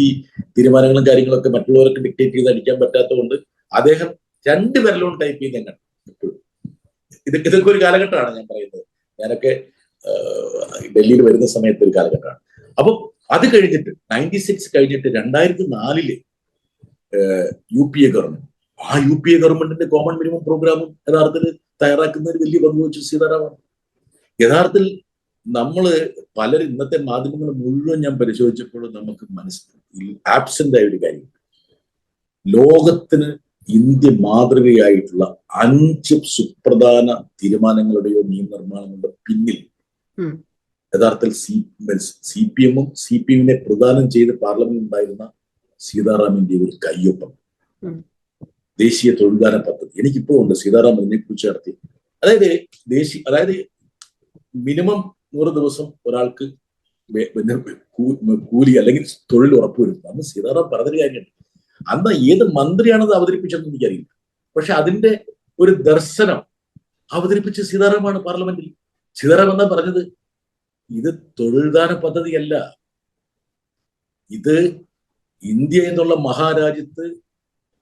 തീരുമാനങ്ങളും കാര്യങ്ങളൊക്കെ മറ്റുള്ളവർക്ക് ഡിക്റ്റേറ്റ് ചെയ്ത് അടിക്കാൻ പറ്റാത്തതുകൊണ്ട് അദ്ദേഹം 2 വിരൽ കൊണ്ട് ടൈപ്പ് ചെയ്ത് എങ്ങനെ എപ്പോഴും. ഇതൊക്കെ ഒരു കാലഘട്ടമാണ് ഞാൻ പറയുന്നത്. ഞാനൊക്കെ ഡൽഹിയിൽ വരുന്ന സമയത്ത് ഒരു കാലഘട്ടമാണ്. അപ്പം അത് കഴിഞ്ഞിട്ട് 96 കഴിഞ്ഞിട്ട് 2004 UPA ഗവൺമെന്റ്, ആ UPA ഗവൺമെന്റിന്റെ കോമൺ മിനിമം പ്രോഗ്രാമും യഥാർത്ഥത്തിൽ തയ്യാറാക്കുന്നതിന് വലിയ പങ്ക് വെച്ചു സീതാറാമാണ്. യഥാർത്ഥത്തിൽ നമ്മള് പലരും ഇന്നത്തെ മാധ്യമങ്ങൾ മുഴുവൻ ഞാൻ പരിശോധിച്ചപ്പോഴും നമുക്ക് ആബ്സെന്റ് ആയ ഒരു കാര്യം, ലോകത്തിന് ഇന്ത്യ മാതൃകയായിട്ടുള്ള 5 സുപ്രധാന തീരുമാനങ്ങളുടെയോ നിയമനിർമ്മാണങ്ങളുടെ പിന്നിൽ യഥാർത്ഥത്തിൽ CPM-ഉം CPM-നെ പ്രദാനം ചെയ്ത് പാർലമെന്റ് ഉണ്ടായിരുന്ന സീതാറാമിന്റെ ഒരു കയ്യൊപ്പം. ദേശീയ തൊഴിൽദാന പദ്ധതി എനിക്കിപ്പോ ഉണ്ട്. സീതാറാം ഇതിനെ കുറിച്ച് നടത്തി. അതായത് മിനിമം 100 ദിവസം ഒരാൾക്ക് കൂലി അല്ലെങ്കിൽ തൊഴിൽ ഉറപ്പുവരുത്തുന്നത്. അന്ന് സീതാറാം പറഞ്ഞൊരു കാര്യമുണ്ട്. അന്ന് ഏത് മന്ത്രിയാണത് അവതരിപ്പിച്ചതെന്ന് എനിക്കറിയില്ല. പക്ഷെ അതിന്റെ ഒരു ദർശനം അവതരിപ്പിച്ച സീതാറാമാണ് പാർലമെന്റിൽ. സീതാറാം എന്നാ പറഞ്ഞത്, ഇത് തൊഴിൽദാന പദ്ധതിയല്ല, ഇത് ഇന്ത്യ എന്നുള്ള മഹാരാജ്യത്ത്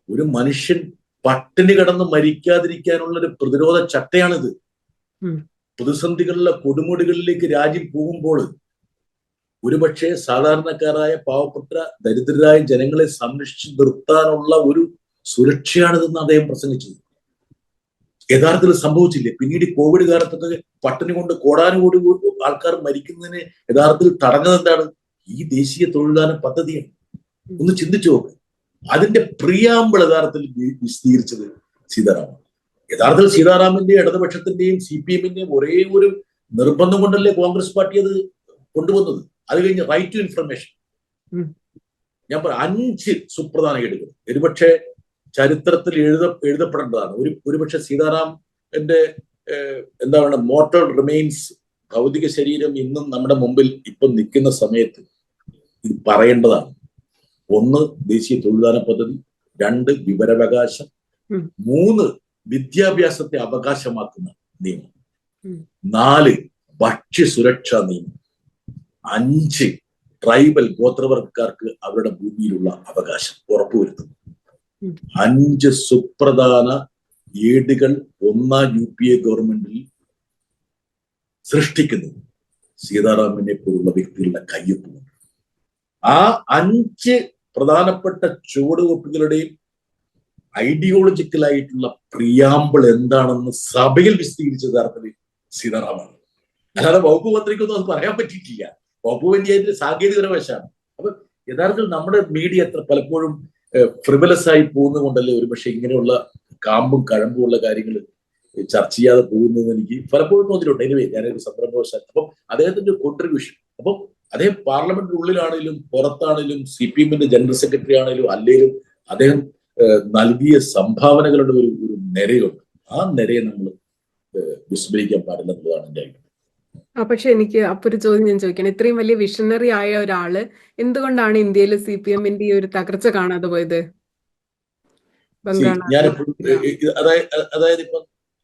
ഒരു മനുഷ്യൻ പട്ടിണി കിടന്ന് മരിക്കാതിരിക്കാനുള്ള ഒരു പ്രതിരോധ ചട്ടയാണിത്. പ്രതിസന്ധികളിലെ കൊടുമുടികളിലേക്ക് രാജ്യം പോകുമ്പോൾ ഒരുപക്ഷെ സാധാരണക്കാരായ പാവപ്പെട്ട ദരിദ്രരായ ജനങ്ങളെ സംരക്ഷിച്ചു നിർത്താനുള്ള ഒരു സുരക്ഷയാണിതെന്ന് അദ്ദേഹം പ്രസംഗിച്ചത്. യഥാർത്ഥത്തിൽ സംഭവിച്ചില്ലേ? പിന്നീട് കോവിഡ് കാലത്തൊക്കെ പട്ടിണി കൊണ്ട് കോടാനുകോടി ആൾക്കാർ മരിക്കുന്നതിന് യഥാർത്ഥത്തിൽ തടഞ്ഞത് എന്താണ്? ഈ ദേശീയ തൊഴിൽദാന പദ്ധതിയാണ്. ഒന്ന് ചിന്തിച്ചു നോക്ക്. അതിന്റെ പ്രിയാമ്പിൾ യഥാർത്ഥത്തിൽ വിശദീകരിച്ചത് സീതാറാമാണ്. യഥാർത്ഥത്തിൽ സീതാറാമിന്റെ ഇടതുപക്ഷത്തിന്റെയും CPM-ന്റെയും ഒരേ ഒരു നിർബന്ധം കൊണ്ടല്ലേ കോൺഗ്രസ് പാർട്ടി അത് കൊണ്ടുവന്നത്. അത് കഴിഞ്ഞ് റൈറ്റ് ടു ഇൻഫർമേഷൻ, ഞാൻ പറയാം 5 സുപ്രധാന ഏടുകൾ ഒരുപക്ഷെ ചരിത്രത്തിൽ എഴുതപ്പെടേണ്ടതാണ്. ഒരുപക്ഷെ സീതാറാം എന്റെ എന്താ പറയുക മോർട്ടൽ റിമെയിൻസ്, ഭൗതിക ശരീരം ഇന്നും നമ്മുടെ മുമ്പിൽ ഇപ്പം നിൽക്കുന്ന സമയത്ത് ഇത് പറയേണ്ടതാണ്. 1 ദേശീയ തൊഴിൽദാന പദ്ധതി, 2 വിവരാവകാശം, 3 വിദ്യാഭ്യാസത്തെ അവകാശമാക്കുന്ന നിയമം, 4 ഭക്ഷ്യസുരക്ഷാ നിയമം, 5 ട്രൈബൽ ഗോത്രവർഗക്കാർക്ക് അവരുടെ ഭൂമിയിലുള്ള അവകാശം ഉറപ്പുവരുത്തുന്നു. 5 സുപ്രധാന ഏടുകൾ 1ാം UPA ഗവൺമെന്റിൽ സൃഷ്ടിക്കുന്നത് സീതാറാമിനെ പോലുള്ള വ്യക്തികളുടെ കയ്യൊപ്പുണ്ട്. ആ 5 പ്രധാനപ്പെട്ട ചുവടുവെപ്പുകളുടെയും ഐഡിയോളജിക്കലായിട്ടുള്ള പ്രിയാമ്പിൾ എന്താണെന്ന് സഭയിൽ വിശദീകരിച്ച യഥാർത്ഥത്തിൽ സീതാറാമാണ്. അല്ലാതെ വകുപ്പ് മന്ത്രിക്കൊന്നും അത് പറയാൻ പറ്റിയിട്ടില്ല. വകുപ്പ് പഞ്ചായത്തിന്റെ സാങ്കേതിക വശമാണ്. അപ്പൊ യഥാർത്ഥത്തിൽ നമ്മുടെ മീഡിയ എത്ര പലപ്പോഴും ഫ്രിവലസ് ആയി പോകുന്നത് കൊണ്ടല്ലേ ഒരുപക്ഷെ ഇങ്ങനെയുള്ള കാമ്പും കഴമ്പും ഉള്ള കാര്യങ്ങൾ ചർച്ച ചെയ്യാതെ പോകുന്നതെന്ന് എനിക്ക് പലപ്പോഴും തോന്നിയിട്ടുണ്ട്. എനിവേ, ഞാനൊരു സംരംഭവശാല. അപ്പം അദ്ദേഹത്തിന്റെ കോൺട്രിബ്യൂഷൻ, അപ്പം അദ്ദേഹം പാർലമെന്റിനുള്ളിലാണെങ്കിലും പുറത്താണെങ്കിലും CPM-ന്റെ ജനറൽ സെക്രട്ടറി ആണെങ്കിലും അല്ലെങ്കിലും അദ്ദേഹം നൽകിയ സംഭാവനകളുടെ ഒരു നിരയുണ്ട്. ആ നിരയെ നമ്മൾ വിസ്മരിക്കാൻ പാടില്ല എന്നുള്ളതാണ് എൻ്റെ അഭിപ്രായം. പക്ഷെ എനിക്ക് അപ്പൊ ഒരു ചോദ്യം ഞാൻ ചോദിക്കണം. ഇത്രയും വലിയ വിഷണറി ആയ ഒരാള് എന്തുകൊണ്ടാണ് ഇന്ത്യയിൽ CPM-ന്റെ ഈ ഒരു തകർച്ച കാണാതെ പോയത്? ഞാനെപ്പോഴും അതായത് ഇപ്പൊ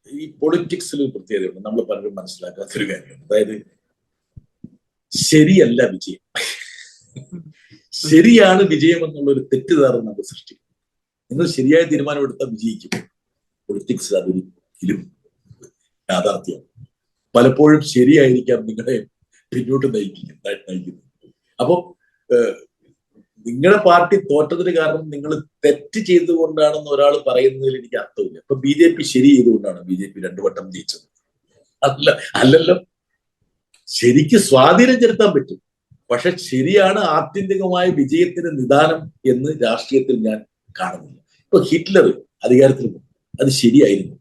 ഈ പൊളിറ്റിക്സിൽ ഒരു പ്രത്യേകതയുണ്ട്, നമ്മൾ പലരും മനസ്സിലാക്കാത്തൊരു കാര്യമാണ്. അതായത് ശരിയല്ല വിജയം, ശരിയാണ് വിജയം എന്നുള്ള ഒരു തെറ്റിദ്ധാരണ നമ്മൾ സൃഷ്ടിക്കും. നിങ്ങൾ ശരിയായ തീരുമാനമെടുത്താൽ വിജയിക്കും. പൊളിറ്റിക്സിൽ അതൊരിക്കലും യാഥാർത്ഥ്യമാണ്. പലപ്പോഴും ശരിയായിരിക്കാം നിങ്ങളെ പിന്നോട്ട് നയിക്കുന്നത്. അപ്പൊ നിങ്ങളുടെ പാർട്ടി തോറ്റതിന് കാരണം നിങ്ങൾ തെറ്റ് ചെയ്തുകൊണ്ടാണെന്ന് ഒരാൾ പറയുന്നതിൽ എനിക്ക് അർത്ഥമില്ല. ഇപ്പൊ BJP ശരി ചെയ്തുകൊണ്ടാണ് BJP 2 വട്ടം ജയിച്ചത്? അല്ലല്ലോ. ശരിക്ക് സ്വാധീനം ചെലുത്താൻ പറ്റും, പക്ഷെ ശരിയാണ് ആത്യന്തികമായ വിജയത്തിന് നിദാനം എന്ന് രാഷ്ട്രീയത്തിൽ ഞാൻ കാണുന്നില്ല. ഇപ്പൊ ഹിറ്റ്ലർ അധികാരത്തിൽ വന്നു, അത് ശരിയായിരുന്നില്ല.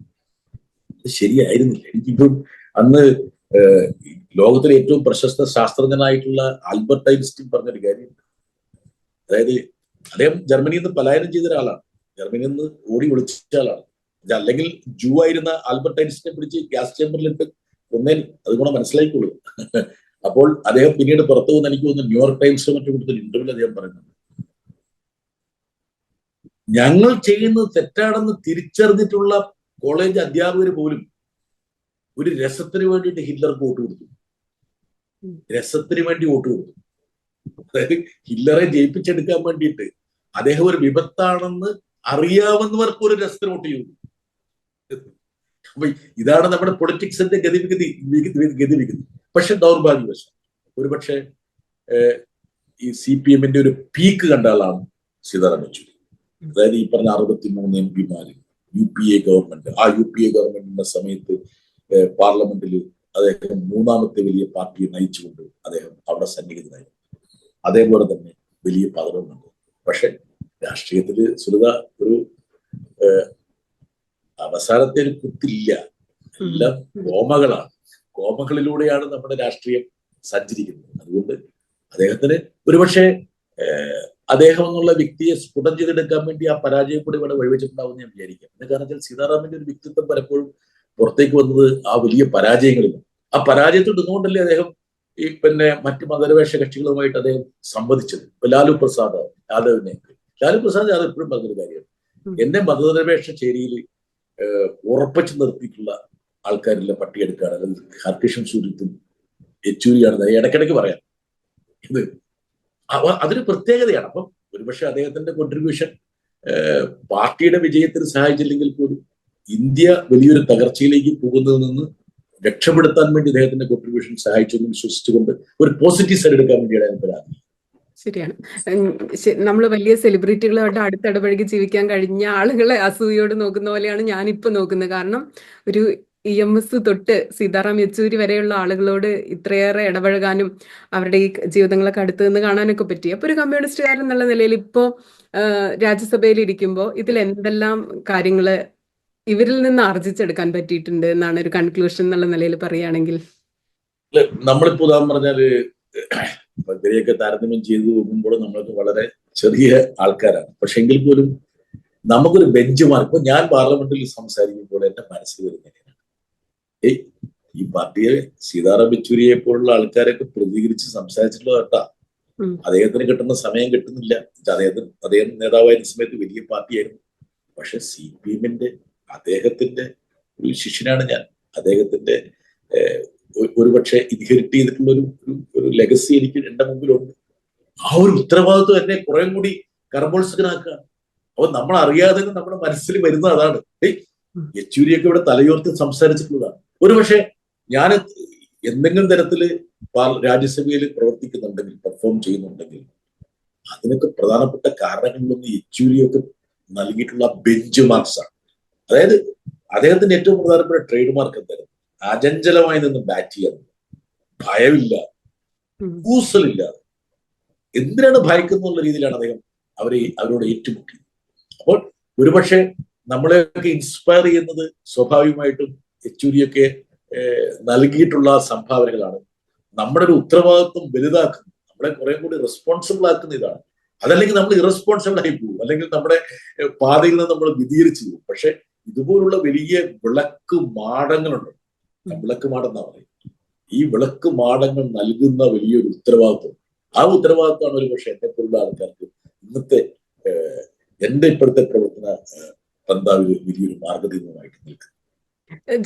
എനിക്കിപ്പം അന്ന് ലോകത്തിലെ ഏറ്റവും പ്രശസ്ത ശാസ്ത്രജ്ഞനായിട്ടുള്ള ആൽബർട്ട് ഐൻസ്റ്റീൻ പറഞ്ഞൊരു കാര്യമുണ്ട്. അതായത് അദ്ദേഹം ജർമ്മനിയിൽ നിന്ന് പലായനം ചെയ്ത ഒരാളാണ്, ജർമ്മനിയിൽ നിന്ന് ഓടി ഒളിച്ച ആളാണ്. അല്ലെങ്കിൽ ജൂ ആയിരുന്ന ആൽബർട്ട് ഐൻസ്റ്റീനെ പിടിച്ച് ഗ്യാസ് ചേമ്പറിലിട്ട് കൊന്നേൽ അത് കൂടെ മനസ്സിലായിക്കോളൂ. അപ്പോൾ അദ്ദേഹം പിന്നീട് പുറത്തു വന്ന് എനിക്ക് തോന്നുന്നു ന്യൂയോർക്ക് ടൈംസിലും മറ്റു കൊടുത്തൊരു ഇന്റർവ്യൂവിൽ അദ്ദേഹം പറയുന്നുണ്ട്, ഞങ്ങൾ ചെയ്യുന്നത് തെറ്റാണെന്ന് തിരിച്ചറിഞ്ഞിട്ടുള്ള കോളേജ് അധ്യാപകർ പോലും ഒരു രസത്തിന് വേണ്ടിയിട്ട് ഹിറ്റ്ലർക്ക് വോട്ട് കൊടുത്തു. രസത്തിന് വേണ്ടി വോട്ട് കൊടുത്തു. അതായത് ഹിറ്റ്ലറെ ജയിപ്പിച്ചെടുക്കാൻ വേണ്ടിയിട്ട് അദ്ദേഹം ഒരു വിപത്താണെന്ന് അറിയാവുന്നവർക്ക് ഒരു രസത്തിന് വോട്ട് ചെയ്തു. അപ്പൊ ഇതാണ് നമ്മുടെ പൊളിറ്റിക്സിന്റെ ഗതിവിഗതി. പക്ഷെ ദൗർഭാഗ്യവശം ഒരുപക്ഷെ ഈ CPM-ന്റെ ഒരു പീക്ക് കണ്ട ആളാണ് സീതാറാം യെച്ചൂരി. അതായത് ഈ പറഞ്ഞ 63 MP-മാര് UPA ഗവൺമെന്റ്, ആ UPA ഗവൺമെന്റിന്റെ സമയത്ത് പാർലമെന്റിൽ അദ്ദേഹം 3ാമത്തെ വലിയ പാർട്ടിയെ നയിച്ചുകൊണ്ട് അദ്ദേഹം അവിടെ സന്നിഹിതനായി. അതേപോലെ തന്നെ വലിയ പദവുമുണ്ട്. പക്ഷെ രാഷ്ട്രീയത്തില് സുലത ഒരു അവസാനത്തെ ഒരു കുത്തില്ല, എല്ലാം കോമകളാണ്. കോമകളിലൂടെയാണ് നമ്മുടെ രാഷ്ട്രീയം സഞ്ചരിക്കുന്നത്. അതുകൊണ്ട് അദ്ദേഹത്തിന് ഒരുപക്ഷെ അദ്ദേഹം എന്നുള്ള വ്യക്തിയെ സ്ഫുടം ചെയ്തെടുക്കാൻ വേണ്ടി ആ പരാജയം കൂടി ഇവിടെ വഴിവെച്ചിട്ടുണ്ടാവും ഞാൻ വിചാരിക്കാം. എന്ന് കാരണം വെച്ചാൽ സീതാറാമിന്റെ ഒരു വ്യക്തിത്വം പലപ്പോഴും പുറത്തേക്ക് വന്നത് ആ വലിയ പരാജയങ്ങളിൽ. ആ പരാജയത്തിൽ നിന്നുകൊണ്ടല്ലേ അദ്ദേഹം ഈ മറ്റ് മതനിരപേക്ഷ കക്ഷികളുമായിട്ട് അദ്ദേഹം സംവദിച്ചത്. ഇപ്പൊ ലാലു പ്രസാദ് യാദവ് എപ്പോഴും പറഞ്ഞൊരു കാര്യമാണ്, എന്നെ മതനിരപേക്ഷ ചേരിയിൽ ഉറപ്പിച്ചു നിർത്തിയിട്ടുള്ള ആൾക്കാരിലെ പട്ടിയെടുക്കുകയാണ്, അല്ലെങ്കിൽ ഹർകിഷൻ സൂര്യത്തും യെച്ചൂരിയാണെന്ന് ഇടയ്ക്കിടയ്ക്ക് പറയാം. ഇത് അതൊരു പ്രത്യേകതയാണ്. അപ്പം ഒരുപക്ഷെ അദ്ദേഹത്തിന്റെ കോൺട്രിബ്യൂഷൻ പാർട്ടിയുടെ വിജയത്തിന് സഹായിച്ചില്ലെങ്കിൽ പോലും ഇന്ത്യ വലിയൊരു തകർച്ചയിലേക്ക് പോകുന്നതിൽ നിന്ന് രക്ഷപ്പെടുത്താൻ വേണ്ടി അദ്ദേഹത്തിന്റെ കോൺട്രിബ്യൂഷൻ സഹായിച്ചു എന്ന് വിശ്വസിച്ചുകൊണ്ട് ഒരു പോസിറ്റീവ് സൈഡ് എടുക്കാൻ വേണ്ടിയാണ് ഞാൻ പരാതി. ശരിയാണ്. നമ്മൾ വലിയ സെലിബ്രിറ്റികളുമായിട്ട് അടുത്തിടപഴകി ജീവിക്കാൻ കഴിഞ്ഞ ആളുകളെ അസൂയോട് നോക്കുന്ന പോലെയാണ് ഞാനിപ്പോ നോക്കുന്നത്. കാരണം ഒരു EMS തൊട്ട് സീതാറാം യെച്ചൂരി വരെയുള്ള ആളുകളോട് ഇത്രയേറെ ഇടപഴകാനും അവരുടെ ഈ ജീവിതങ്ങളൊക്കെ അടുത്ത് നിന്ന് കാണാനൊക്കെ പറ്റി. അപ്പൊ ഒരു കമ്മ്യൂണിസ്റ്റുകാരൻ എന്നുള്ള നിലയിൽ ഇപ്പോ രാജ്യസഭയിൽ ഇരിക്കുമ്പോൾ ഇതിൽ എന്തെല്ലാം കാര്യങ്ങള് ഇവരിൽ നിന്ന് ആർജിച്ചെടുക്കാൻ പറ്റിയിട്ടുണ്ട് എന്നാണ് ഒരു കൺക്ലൂഷൻ എന്നുള്ള നിലയിൽ പറയുകയാണെങ്കിൽ? നമ്മളിപ്പോ ഉദാഹരണം പറഞ്ഞാല് ഇവരെയൊക്കെ താരതമ്യം ചെയ്തു നോക്കുമ്പോൾ നമ്മളൊക്കെ വളരെ ചെറിയ ആൾക്കാരാണ്. പക്ഷെ എങ്കിൽ പോലും നമുക്കൊരു ബെഞ്ച് മാർക്ക്. ഇപ്പൊ ഞാൻ പാർലമെന്റിൽ സംസാരിക്കുമ്പോൾ എന്റെ മനസ്സിൽ വരുന്നത് ഈ പാർട്ടിയെ സീതാറാം യെച്ചൂരിയെ പോലുള്ള ആൾക്കാരൊക്കെ പ്രതികരിച്ച് സംസാരിച്ചിട്ടുള്ള കേട്ടാ, അദ്ദേഹത്തിന് കിട്ടുന്ന സമയം കിട്ടുന്നില്ല. അദ്ദേഹം നേതാവായിരുന്ന സമയത്ത് വലിയ പാർട്ടിയായിരുന്നു. പക്ഷെ CPM-ന്റെ അദ്ദേഹത്തിന്റെ ഒരു ശിഷ്യനാണ് ഞാൻ. അദ്ദേഹത്തിന്റെ ഒരുപക്ഷെ ഇൻഹെറിറ്റ് ചെയ്തിട്ടുള്ള ഒരു ലെഗസി എനിക്ക് എന്റെ മുമ്പിലുണ്ട്. ആ ഒരു ഉത്തരവാദിത്വം എന്നെ കുറെ കൂടി കർമ്മോത്സുകനാക്കുക. അപ്പൊ നമ്മൾ അറിയാതെ നമ്മുടെ മനസ്സിൽ വരുന്ന അതാണ്. യെച്ചൂരിയൊക്കെ ഇവിടെ തലയോർത്ത് സംസാരിച്ചിട്ടുള്ളതാണ്. ഒരുപക്ഷെ ഞാൻ എന്തെങ്കിലും തരത്തില് രാജ്യസഭയിൽ പ്രവർത്തിക്കുന്നുണ്ടെങ്കിൽ, പെർഫോം ചെയ്യുന്നുണ്ടെങ്കിൽ അതിനൊക്കെ പ്രധാനപ്പെട്ട കാരണങ്ങളിലൊന്ന് യെച്ചൂരിയൊക്കെ നൽകിയിട്ടുള്ള ബെഞ്ച് മാർക്സ് ആണ്. അതായത് അദ്ദേഹത്തിന്റെ ഏറ്റവും പ്രധാനപ്പെട്ട ട്രേഡ് മാർക്ക് എന്തായിരുന്നു? അചഞ്ചലമായി നിന്ന് ബാറ്റ് ചെയ്യാൻ, ഭയമില്ലാതെ, കൂസലില്ലാതെ. എന്തിനാണ് ഭയക്കുന്നുള്ള രീതിയിലാണ് അദ്ദേഹം അവരോട് ഏറ്റുമുട്ടിയത്. അപ്പോൾ ഒരുപക്ഷെ നമ്മളെയൊക്കെ ഇൻസ്പയർ ചെയ്യുന്നത് സ്വാഭാവികമായിട്ടും യെച്ചൂരിയൊക്കെ നൽകിയിട്ടുള്ള സംഭാവനകളാണ്. നമ്മുടെ ഒരു ഉത്തരവാദിത്വം വലുതാക്കുന്നത്, നമ്മളെ കുറെ കൂടി റെസ്പോൺസിബിൾ ആക്കുന്ന ഇതാണ്. അതല്ലെങ്കിൽ നമ്മൾ ഇറസ്പോൺസിബിൾ ആയി പോകും, അല്ലെങ്കിൽ നമ്മുടെ പാതയിൽ നിന്ന് നമ്മൾ വ്യതിചലിച്ചു പോകും. പക്ഷെ ഇതുപോലുള്ള വലിയ വിളക്ക് മാടങ്ങളുണ്ട്, വിളക്ക് മാടം എന്നാ പറയും. ഈ വിളക്ക് മാടങ്ങൾ നൽകുന്ന വലിയൊരു ഉത്തരവാദിത്വം, ആ ഉത്തരവാദിത്വമാണ് ഒരു പക്ഷെ എന്നെ പോലുള്ള ആൾക്കാർക്ക് ഇന്നത്തെ എന്റെ ഇപ്പോഴത്തെ പ്രവർത്തന പന്താവിൽ വലിയൊരു മാർഗദീപമായിട്ട് നിൽക്കുന്നത്.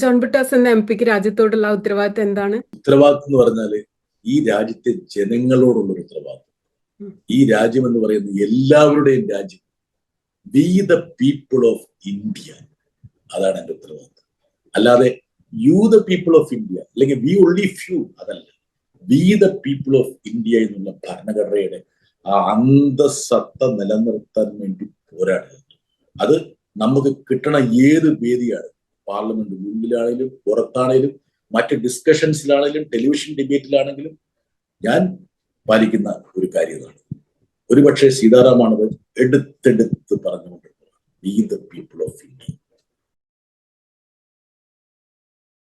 ജോൺ ബ്രിട്ടാസ് എന്ന MP-ക്ക് രാജ്യത്തോടുള്ള ഉത്തരവാദിത്വം എന്താണ്? ഉത്തരവാദിത്വം എന്ന് പറഞ്ഞാല് ഈ രാജ്യത്തെ ജനങ്ങളോടുള്ളൊരു ഉത്തരവാദിത്വം. ഈ രാജ്യം എന്ന് പറയുന്നത് എല്ലാവരുടെയും രാജ്യം. We the people of India, അതാണ് എന്റെ ഉത്തരവാദിത്വം. അല്ലാതെ you the people of India അല്ലെങ്കിൽ വി ഓൺലി ഫ്യൂ, അതല്ല. We the people of India എന്നുള്ള ഭരണഘടനയുടെ ആ അന്തസത്ത നിലനിർത്താൻ വേണ്ടി പോരാടുക. അത് നമുക്ക് കിട്ടണ ഏത് വേദിയാണ്, പാർലമെന്റിന്റെ ഉള്ളിലാണെങ്കിലും പുറത്താണെങ്കിലും മറ്റ് ഡിസ്കഷൻസിലാണെങ്കിലും ടെലിവിഷൻ ഡിബേറ്റിലാണെങ്കിലും ഞാൻ പാലിക്കുന്ന ഒരു കാര്യമാണ്. ഒരുപക്ഷെ സീതാറാമാണത് എടുത്തെടുത്ത് പറഞ്ഞുകൊണ്ടിരുന്നത്. We the people of India.